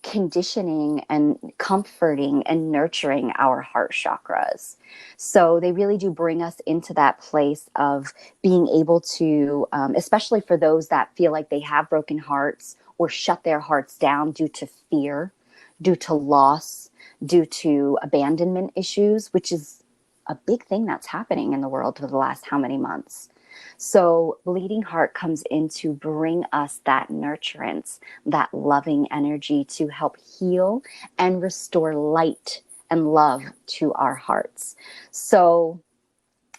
S2: conditioning and comforting and nurturing our heart chakras. So they really do bring us into that place of being able to, especially for those that feel like they have broken hearts or shut their hearts down due to fear, due to loss, due to abandonment issues, which is a big thing that's happening in the world for the last how many months. So bleeding heart comes in to bring us that nurturance, that loving energy to help heal and restore light and love to our hearts. So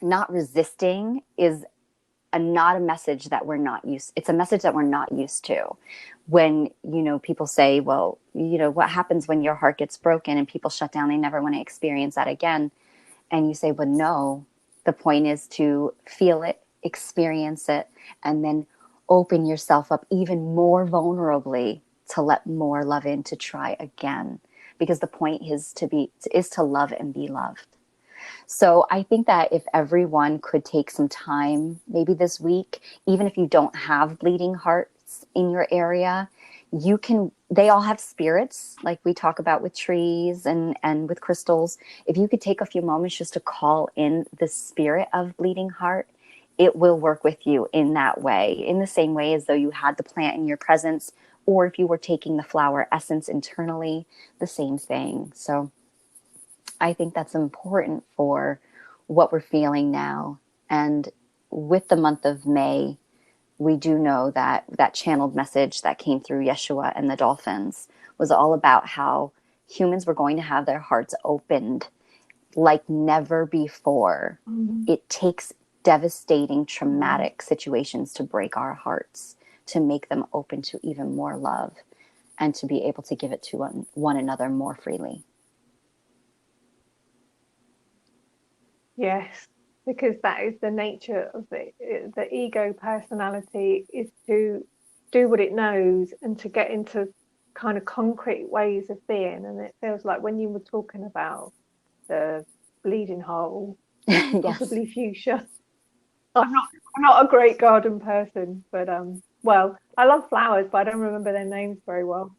S2: not resisting is not a message that we're not used. It's a message that we're not used to. When, people say, well, what happens when your heart gets broken and people shut down, they never want to experience that again. And you say, well, no, the point is to feel it, experience it, and then open yourself up even more vulnerably to let more love in, to try again, because the point is to love and be loved. So I think that if everyone could take some time, maybe this week, even if you don't have bleeding hearts in your area, they all have spirits, like we talk about with trees and with crystals. If you could take a few moments just to call in the spirit of bleeding heart, it will work with you in that way, in the same way as though you had the plant in your presence, or if you were taking the flower essence internally, the same thing. So I think that's important for what we're feeling now. And with the month of May, we do know that that channeled message that came through Yeshua and the dolphins was all about how humans were going to have their hearts opened like never before.
S1: Mm-hmm.
S2: It takes devastating, traumatic situations to break our hearts, to make them open to even more love, and to be able to give it to one another more freely.
S1: Yes, because that is the nature of the ego personality, is to do what it knows and to get into kind of concrete ways of being. And it feels like when you were talking about the bleeding hole,
S2: Yes.
S1: possibly fuchsia. I'm not a great garden person, but well, I love flowers, but I don't remember their names very well.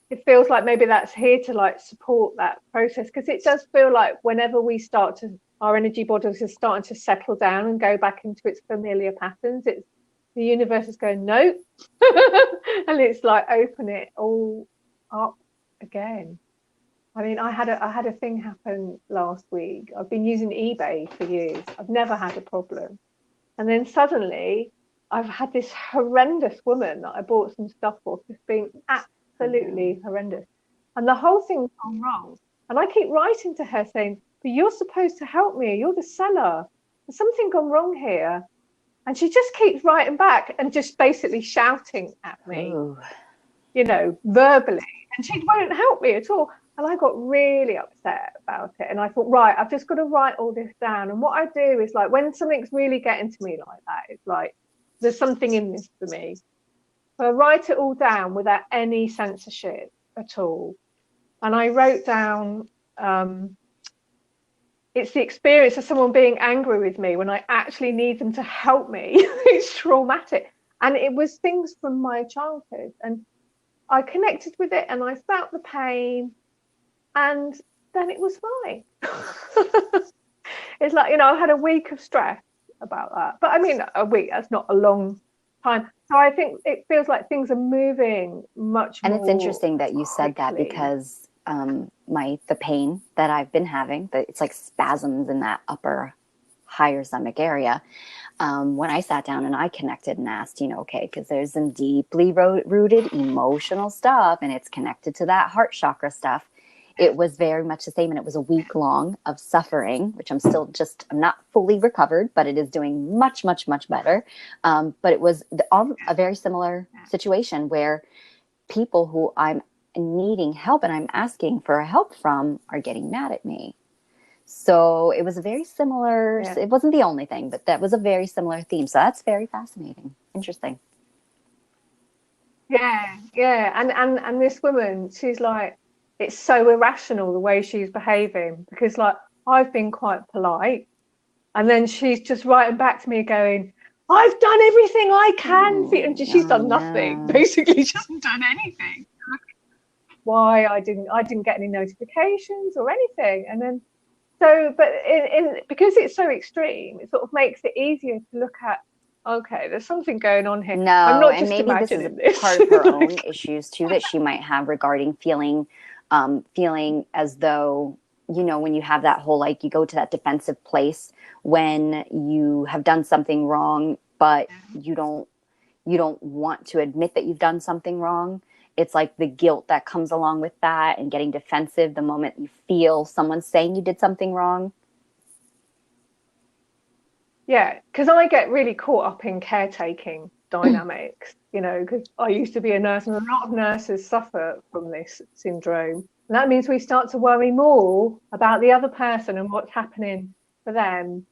S1: It feels like maybe that's here to like support that process, because it does feel like whenever we start to, our energy bodies are starting to settle down and go back into its familiar patterns, it's the universe is going nope, and it's like open it all up again. I mean, I had a thing happen last week. I've been using eBay for years. I've never had a problem, and then suddenly I've had this horrendous woman that I bought some stuff for just being absolutely horrendous. And the whole thing's gone wrong. And I keep writing to her saying, but you're supposed to help me. You're the seller. There's something gone wrong here. And she just keeps writing back and just basically shouting at me, verbally. And she won't help me at all. And I got really upset about it. And I thought, right, I've just got to write all this down. And what I do is, like, when something's really getting to me like that, it's like, there's something in this for me. So I write it all down without any censorship at all. And I wrote down, it's the experience of someone being angry with me when I actually need them to help me. It's traumatic. And it was things from my childhood. And I connected with it and I felt the pain. And then it was fine. It's like, I had a week of stress about that. But I mean, a week, that's not a long time. So I think it feels like things are moving much more.
S2: And it's interesting that you said that, because the pain that I've been having, it's like spasms in that upper higher stomach area. When I sat down and I connected and asked, okay, because there's some deeply rooted emotional stuff and it's connected to that heart chakra stuff. It was very much the same. And it was a week long of suffering, which I'm not fully recovered, but it is doing much, much, much better. But it was a very similar situation where people who I'm needing help and I'm asking for help from are getting mad at me. So it was a very similar, it wasn't the only thing, but that was a very similar theme. So that's very fascinating. Interesting.
S1: Yeah. And this woman, she's like, it's so irrational the way she's behaving, because like I've been quite polite, and then she's just writing back to me going, I've done everything I can for you. And she's done nothing. Basically, she hasn't done anything. why I didn't get any notifications or anything. And then but because it's so extreme, it sort of makes it easier to look at, okay, there's something going on here.
S2: No,
S1: I'm not
S2: and
S1: just
S2: maybe this is
S1: imagining this.
S2: part of her own issues too that she might have regarding feeling as though, you know, when you have that whole, like, you go to that defensive place when you have done something wrong, but you don't want to admit that you've done something wrong. It's like the guilt that comes along with that, and getting defensive the moment you feel someone saying you did something wrong.
S1: Yeah, because I get really caught up in caretaking dynamics, you know, because I used to be a nurse, and a lot of nurses suffer from this syndrome. And that means we start to worry more about the other person and what's happening for them.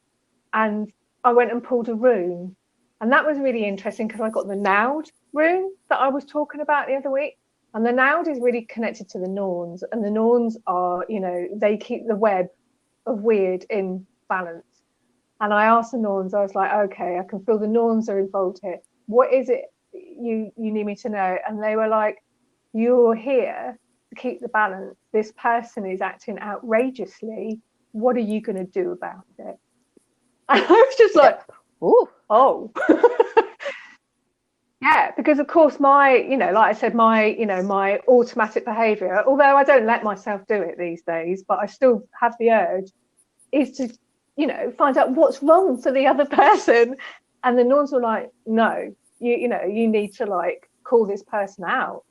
S1: And I went and pulled a rune, and that was really interesting because I got the Naud rune that I was talking about the other week. And the Naud is really connected to the Norns, and the Norns are, you know, they keep the web of weird in balance. And I asked the Norns, I was like, okay, I can feel the Norns are involved here. What is it you need me to know? And they were like, you're here to keep the balance. This person is acting outrageously. What are you going to do about it? And I was just like,
S2: ooh,
S1: oh. Yeah, because of course my, you know, like I said, my automatic behavior, although I don't let myself do it these days, but I still have the urge, is to, you know, find out what's wrong for the other person. And the Norns were like, no, you need to, like, call this person out,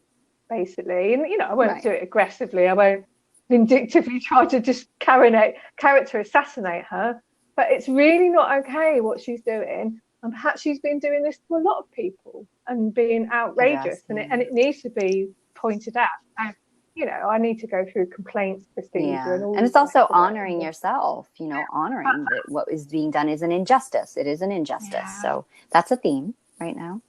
S1: basically. And, you know, I won't do it aggressively. I won't vindictively try to just character assassinate her. But it's really not okay what she's doing. And perhaps she's been doing this to a lot of people and being outrageous. And it needs to be pointed out. And, you know, I need to go through complaints procedure
S2: and it's also honoring yourself, you know, honoring that what is being done is an injustice. It is an injustice. Yeah. So that's a theme right now.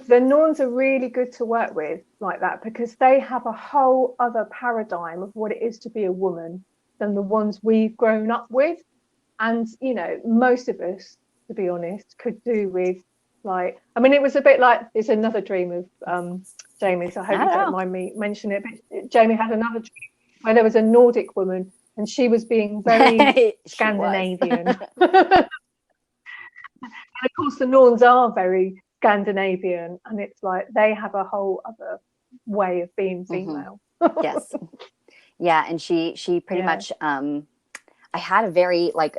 S1: The Norns are really good to work with like that, because they have a whole other paradigm of what it is to be a woman than the ones we've grown up with. And, you know, most of us, to be honest, could do with, like, I mean, it was a bit like, it's another dream of Jamie's. I hope you don't mind me mentioning it. But Jamie had another dream where there was a Nordic woman, and she was being very Scandinavian. And of course, the Norns are very Scandinavian, and it's like they have a whole other way of being female.
S2: Yes. Yeah, and she pretty much I had a very, like,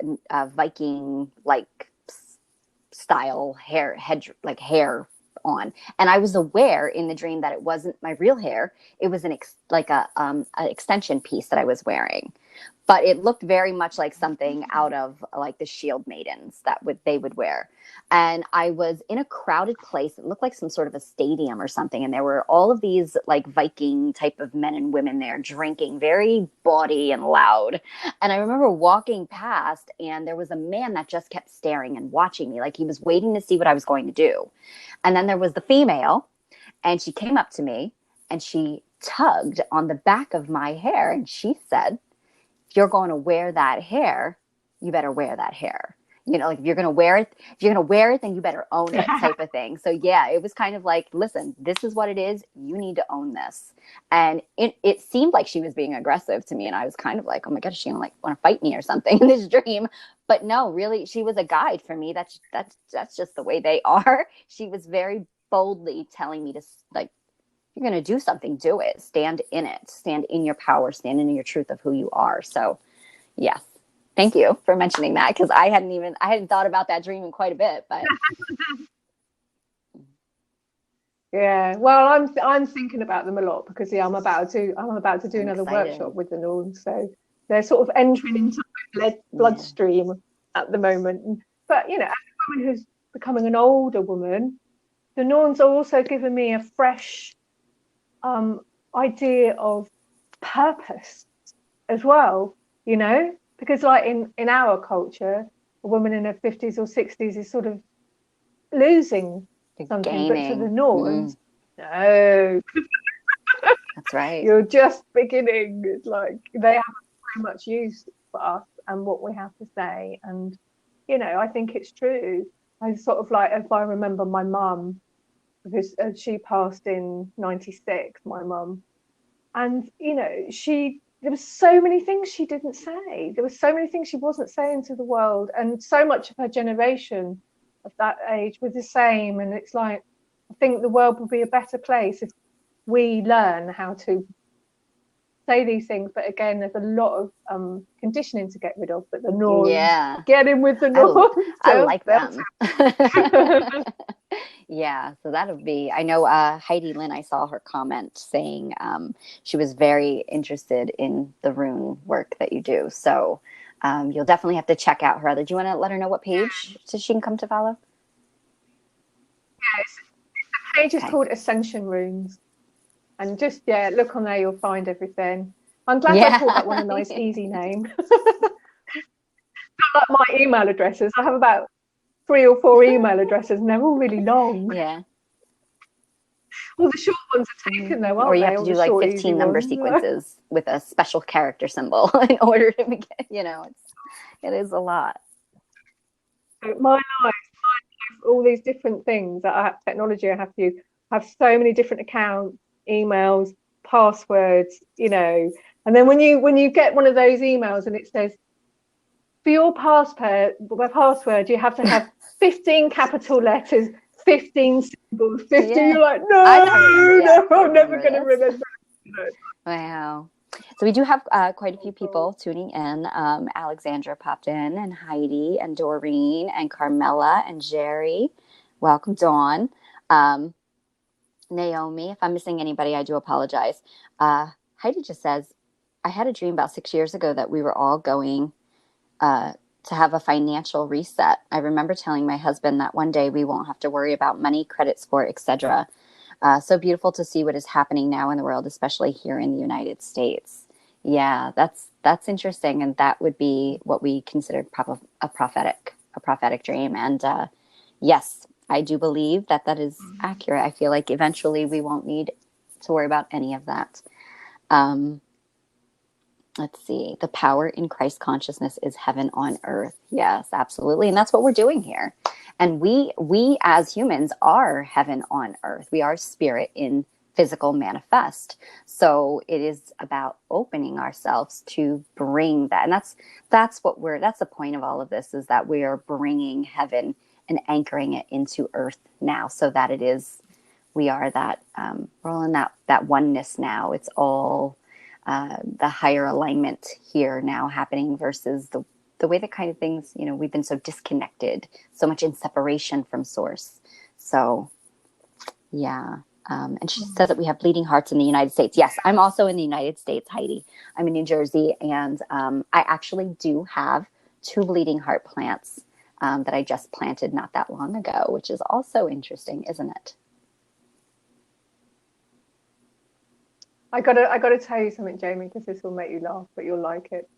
S2: Viking, like, style hair on, and I was aware in the dream that it wasn't my real hair. It was an extension piece that I was wearing, but it looked very much like something out of, like, the shield maidens that they would wear. And I was in a crowded place. It looked like some sort of a stadium or something, and there were all of these, like, Viking type of men and women there drinking, very bawdy and loud. And I remember walking past, and there was a man that just kept staring and watching me, like he was waiting to see what I was going to do. And then there was the female, and she came up to me, and she tugged on the back of my hair, and she said, if you're going to wear that hair, you better wear that hair. You know, like, if you're going to wear it, then you better own it, type of thing. So yeah, it was kind of like, listen, this is what it is. You need to own this. And it seemed like she was being aggressive to me. And I was kind of like, oh my gosh, she gonna, like, want to fight me or something in this dream. But no, really, she was a guide for me. That's just the way they are. She was very boldly telling me to, like, if you're going to do something, do it. Stand in it. Stand in your power. Stand in your truth of who you are. So yes. Thank you for mentioning that, because I hadn't thought about that dream in quite a bit, but
S1: yeah, well, I'm thinking about them a lot, because I'm about to do another workshop with the Norns, so they're sort of entering into my bloodstream at the moment. But, you know, as a woman who's becoming an older woman, the Norns are also giving me a fresh idea of purpose as well, you know. Because, like, in our culture, a woman in her 50s or 60s is sort of losing something.
S2: Gaining.
S1: But for the Norns, no.
S2: That's right.
S1: You're just beginning. It's like they have so much use for us and what we have to say. And, you know, I think it's true. I sort of, like, if I remember my mum, because she passed in '96, my mum. And, you know, there were so many things she didn't say. There were so many things she wasn't saying to the world. And so much of her generation of that age was the same. And it's like, I think the world would be a better place if we learn how to say these things. But again, there's a lot of conditioning to get rid of. But the Norns, get in with the Norns.
S2: I like them. Yeah, so that'll be, I know Heidi Lynn, I saw her comment saying she was very interested in the rune work that you do. So you'll definitely have to check out her other. Do you want to let her know what page so she can come to follow?
S1: Yes, the page is called Ascension Runes. And just, look on there, you'll find everything. I'm glad I called that one a nice, easy name. Not like my email addresses. I have about 3 or 4 email addresses, and they're all really long.
S2: Yeah.
S1: All the short ones are taken, though, aren't
S2: or you
S1: they?
S2: have to do like 15 number sequences with a special character symbol in order to get, it is a lot.
S1: So my life, all these different things that I have, technology I have to use, I have so many different accounts, emails, passwords, and then when you get one of those emails and it says, for your password, you have to have 15 capital letters, 15 symbols, 50. You're like, no, I'm never going to remember.
S2: Wow. So we do have quite a few people tuning in. Alexandra popped in, and Heidi, and Doreen, and Carmela, and Jerry. Welcome, Dawn. Naomi, if I'm missing anybody, I do apologize. Heidi just says, I had a dream about 6 years ago that we were all going to have a financial reset. I remember telling my husband that one day we won't have to worry about money, credit score, etc. So beautiful to see what is happening now in the world, especially here in the United States. Yeah, that's interesting, and that would be what we considered a prophetic dream. And yes, I do believe that is accurate. I feel like eventually we won't need to worry about any of that. Let's see. The power in Christ consciousness is heaven on earth. Yes, absolutely. And that's what we're doing here. And we as humans are heaven on earth. We are spirit in physical manifest. So it is about opening ourselves to bring that. And that's the point of all of this, is that we are bringing heaven and anchoring it into earth now, so that we are that, we're all in that oneness now. It's all the higher alignment here now happening versus the way that kind of things, we've been so disconnected, so much in separation from source. So, yeah. And she says that we have bleeding hearts in the United States. Yes, I'm also in the United States, Heidi. I'm in New Jersey, and I actually do have 2 bleeding heart plants that I just planted not that long ago, which is also interesting, isn't it?
S1: I gotta tell you something, Jamie, because this will make you laugh, but you'll like it.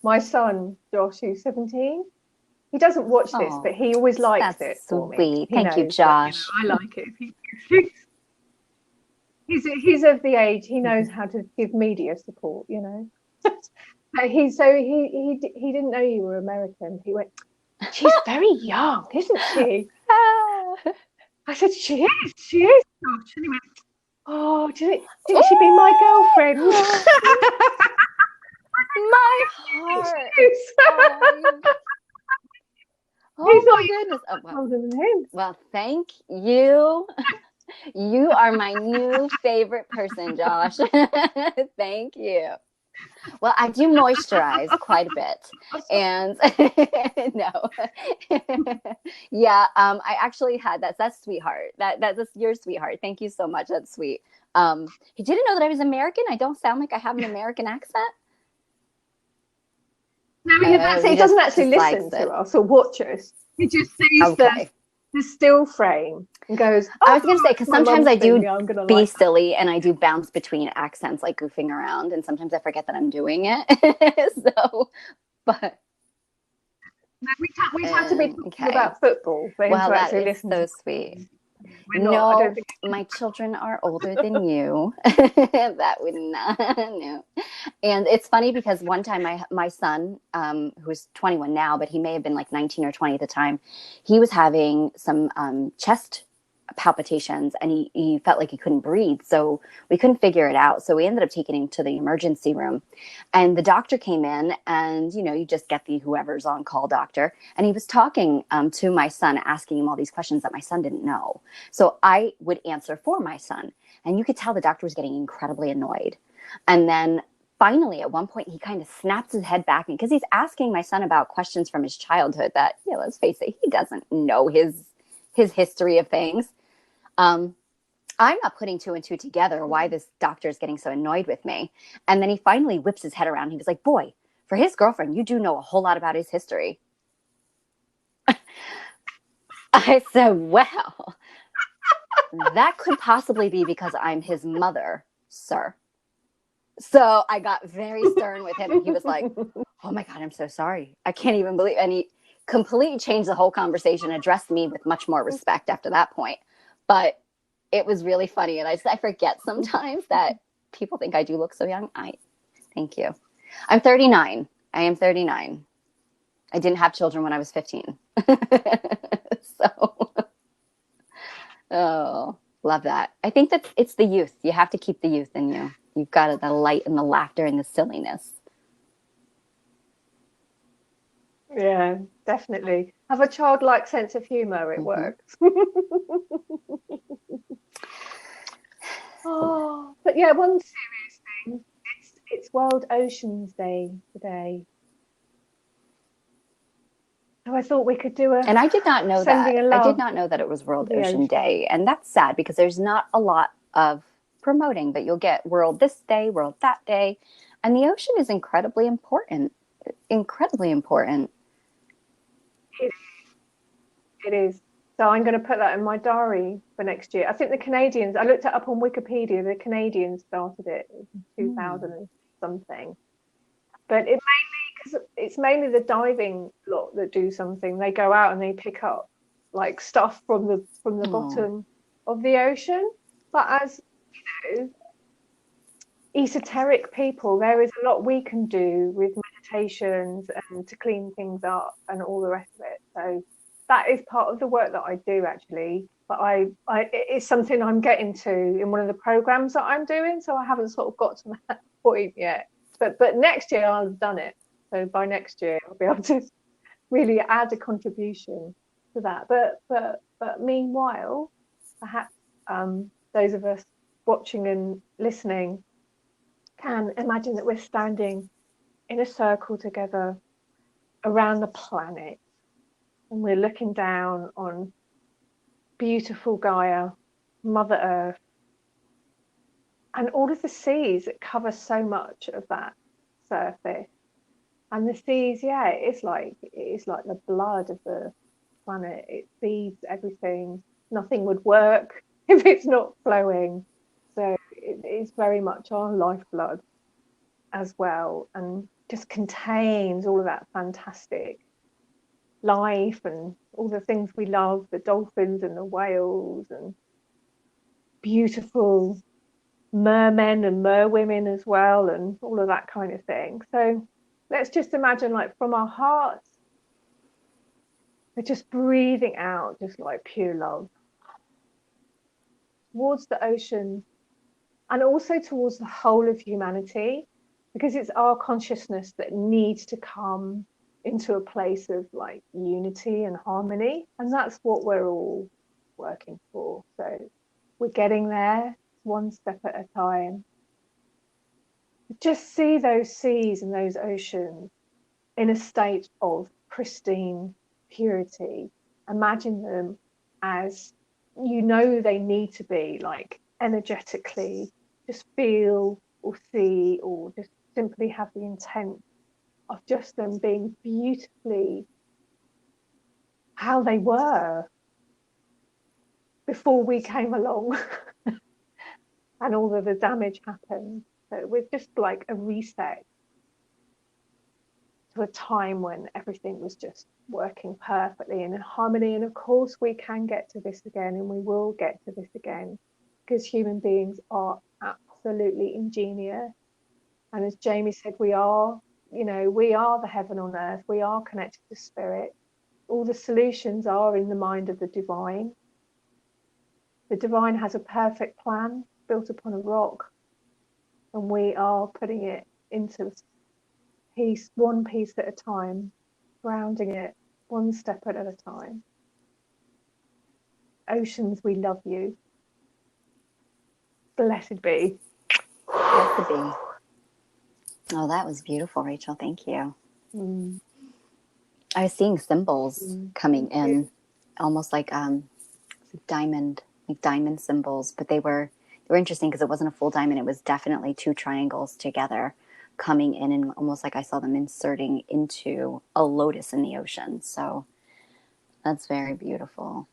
S1: My son, Josh, who's 17, he doesn't watch this, but he always likes it for me.
S2: Thank you, Josh.
S1: I like it. He's of the age, he knows how to give media support, But he didn't know you were American. He went, she's very young, isn't she? I said, she is, Josh. And he went, oh, didn't she be my girlfriend?
S2: My heart.
S1: Oh
S2: my goodness. Well, thank you. You are my new favorite person, Josh. Thank you. Well, I do moisturize quite a bit, and no, yeah. I actually had that's sweetheart. That's your sweetheart. Thank you so much. That's sweet. He didn't know that I was American. I don't sound like I have an American accent.
S1: No, he doesn't actually listen to us or watch us. He just sees the still frame and goes,
S2: I was going to say, because sometimes I do be silly and I do bounce between accents, like goofing around, and sometimes I forget that I'm doing it. So, but
S1: we have to be talking about football for him to actually listen.
S2: So sweet. No, my children are older than you. That would not. No. And it's funny because one time my son, who's 21 now, but he may have been like 19 or 20 at the time, he was having some chest palpitations, and he felt like he couldn't breathe. So we couldn't figure it out. So we ended up taking him to the emergency room, and the doctor came in, and, you know, you just get the whoever's on call doctor. And he was talking to my son, asking him all these questions that my son didn't know. So I would answer for my son, and you could tell the doctor was getting incredibly annoyed. And then finally, at one point, he kind of snaps his head back, because he's asking my son about questions from his childhood that, yeah, let's face it, he doesn't know his history of things. I'm not putting two and two together why this doctor is getting so annoyed with me. And then he finally whips his head around. He was like, boy, for his girlfriend, you do know a whole lot about his history. I said, well, that could possibly be because I'm his mother, sir. So I got very stern with him, and he was like, oh my God, I'm so sorry. I can't even believe. And he completely changed the whole conversation, addressed me with much more respect after that point. But it was really funny. And I forget sometimes that people think I do look so young. Thank you. I'm 39. I am 39. I didn't have children when I was 15. So, oh, love that. I think that it's the youth. You have to keep the youth in you. You've got the light and the laughter and the silliness.
S1: Yeah, definitely. Have a childlike sense of humor. It works. Oh, but yeah, one serious thing. It's World Oceans Day today. So I thought we could do
S2: and I did not know that. I did not know that it was World Ocean Day. And that's sad, because there's not a lot of promoting, but you'll get World this day, World that day. And the ocean is incredibly important. Incredibly important.
S1: It is. So I'm going to put that in my diary for next year. I think the Canadians, I looked it up on Wikipedia, the Canadians started it in 2000 and something. But it's mainly the diving lot that do something. They go out and they pick up like stuff from the bottom of the ocean. But as you know, esoteric people, there is a lot we can do with meditations and to clean things up and all the rest of it. So that is part of the work that I do, actually. But it's something I'm getting to in one of the programs that I'm doing. So I haven't sort of got to that point yet. But next year I'll have done it. So by next year I'll be able to really add a contribution to that. But meanwhile, perhaps those of us watching and listening can imagine that we're standing in a circle together around the planet, and we're looking down on beautiful Gaia, Mother Earth, and all of the seas that cover so much of that surface. And the seas, yeah, it's like the blood of the planet. It feeds everything. Nothing would work if it's not flowing. So it's very much our lifeblood as well, and just contains all of that fantastic life and all the things we love, the dolphins and the whales and beautiful mermen and merwomen as well, and all of that kind of thing. So let's just imagine, like, from our hearts, we're just breathing out just like pure love towards the ocean, and also towards the whole of humanity, because it's our consciousness that needs to come into a place of like unity and harmony, and that's what we're all working for. So we're getting there one step at a time. Just see those seas and those oceans in a state of pristine purity. Imagine them as you know they need to be, like energetically. Just feel or see, or just simply have the intent of just them being beautifully how they were before we came along and all of the damage happened. So we're just like a reset to a time when everything was just working perfectly and in harmony. And of course we can get to this again, and we will get to this again, because human beings are absolutely ingenious. And as Jamie said, we are the heaven on earth. We are connected to spirit. All the solutions are in the mind of the divine. the divine has a perfect plan built upon a rock, and we are putting it into piece, one piece at a time, grounding it one step at a time. Oceans, we love you. Blessed be.
S2: Blessed be. Oh, that was beautiful, Rachel. Thank you. I was seeing symbols coming in, almost like diamond symbols, but they were interesting because it wasn't a full diamond. It was definitely two triangles together coming in, and almost like I saw them inserting into a lotus in the ocean. So that's very beautiful.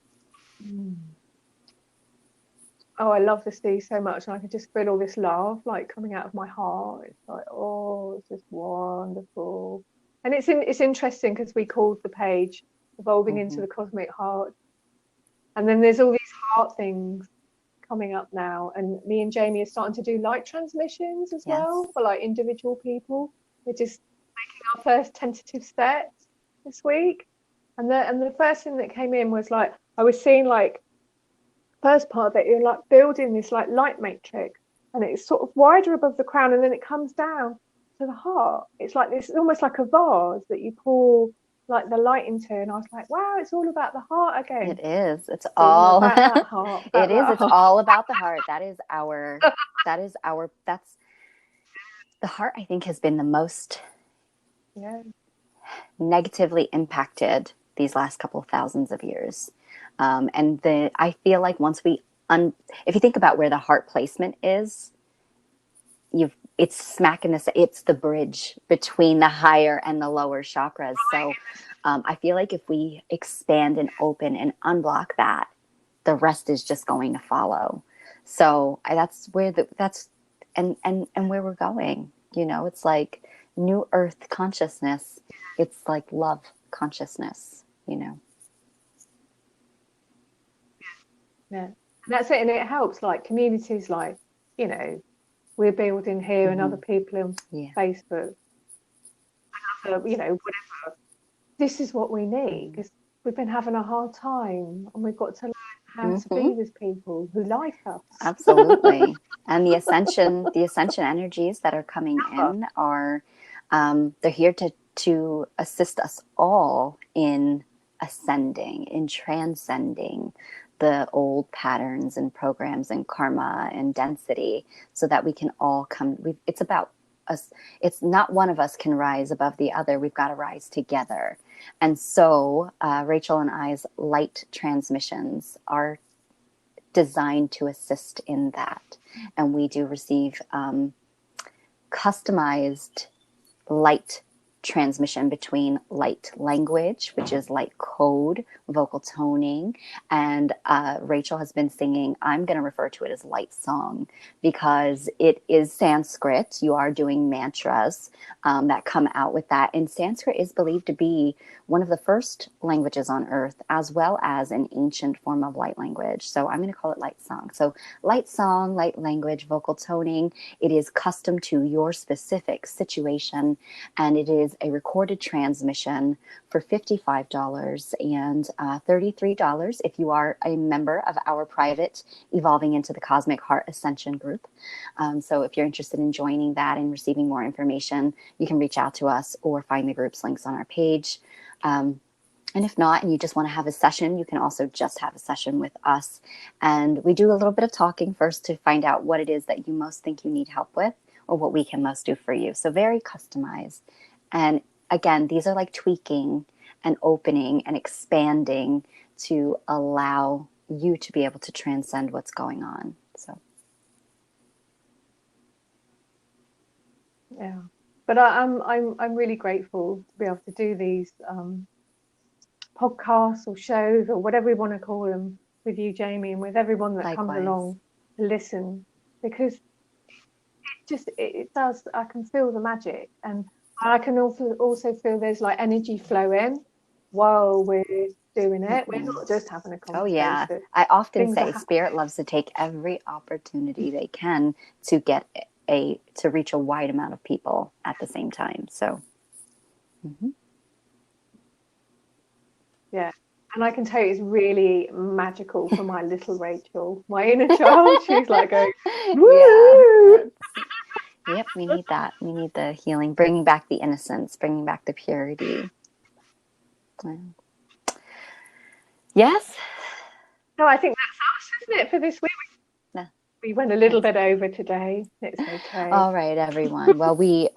S1: Oh, I love the sea so much, and I can just feel all this love like coming out of my heart. It's like, oh, it's just wonderful. And it's interesting because we called the page Evolving into the Cosmic Heart. And then there's all these heart things coming up now. And me and Jamie are starting to do light transmissions as well for like individual people. We're just making our first tentative steps this week. And the first thing that came in was like, I was seeing like, first part of it, you're like building this like light matrix, and it's sort of wider above the crown, and then it comes down to the heart. It's like this, almost like a vase that you pour like the light into, and I was like, wow, it's all about the heart again.
S2: It is. It's all
S1: about that heart.
S2: It is. It's all about the heart. That's the heart, I think, has been the most negatively impacted these last couple of thousands of years. And I feel like once if you think about where the heart placement is, it's smack in it's the bridge between the higher and the lower chakras. So I feel like if we expand and open and unblock that, the rest is just going to follow. So that's where and where we're going. You know, it's like new earth consciousness. It's like love consciousness, you know.
S1: Yeah, and that's it. And it helps like communities like, you know, we're building here and other people on Facebook, and other, you know, whatever. This is what we need because we've been having a hard time, and we've got to learn how to be with people who like us.
S2: Absolutely. And the ascension energies that are coming in are, they're here to assist us all in ascending, in transcending the old patterns and programs and karma and density, so that we can all come. It's about us. It's not one of us can rise above the other. We've got to rise together. And so Rachel and I's light transmissions are designed to assist in that. And we do receive customized light transmission between light language, which is light code, vocal toning, and Rachel has been singing, I'm going to refer to it as light song, because it is Sanskrit. You are doing mantras that come out with that, and Sanskrit is believed to be one of the first languages on earth, as well as an ancient form of light language. So I'm going to call it light song. So light song, light language, vocal toning, it is custom to your specific situation, and it is a recorded transmission for $55 and $33 if you are a member of our private Evolving into the Cosmic Heart Ascension group. So if you're interested in joining that and receiving more information, you can reach out to us or find the group's links on our page. And if not, and you just want to have a session, you can also just have a session with us. And we do a little bit of talking first to find out what it is that you most think you need help with, or what we can most do for you. So very customized. And again, these are like tweaking and opening and expanding to allow you to be able to transcend what's going on. So,
S1: yeah, but I'm really grateful to be able to do these podcasts or shows or whatever we want to call them with you, Jamie, and with everyone that comes along to listen, because it does. I can feel the magic, and I can also feel there's like energy flowing while we're doing it. We're not just having a conversation.
S2: Oh yeah, I often say Spirit loves to take every opportunity they can to get to reach a wide amount of people at the same time. So
S1: yeah, And I can tell you it's really magical for my little Rachel, my inner child. She's like going,
S2: Yeah.
S1: woo!
S2: Yep, we need that. We need the healing, bringing back the innocence, bringing back the purity. Yes.
S1: No, I think that's us, isn't it, for this week?
S2: Yeah.
S1: We went a little bit over today. It's okay.
S2: All right, everyone. Well, we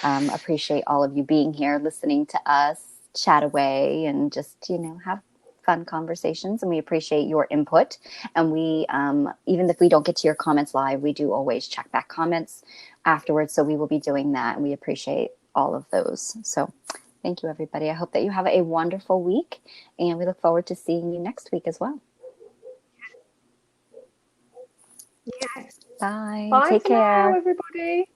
S2: appreciate all of you being here, listening to us chat away, and just have fun conversations. And we appreciate your input. And we even if we don't get to your comments live, we do always check back comments afterwards. So we will be doing that, and we appreciate all of those. So thank you, everybody. I hope that you have a wonderful week, and we look forward to seeing you next week as well.
S1: Yes.
S2: Bye.
S1: Bye
S2: Take
S1: for
S2: care.
S1: now, everybody.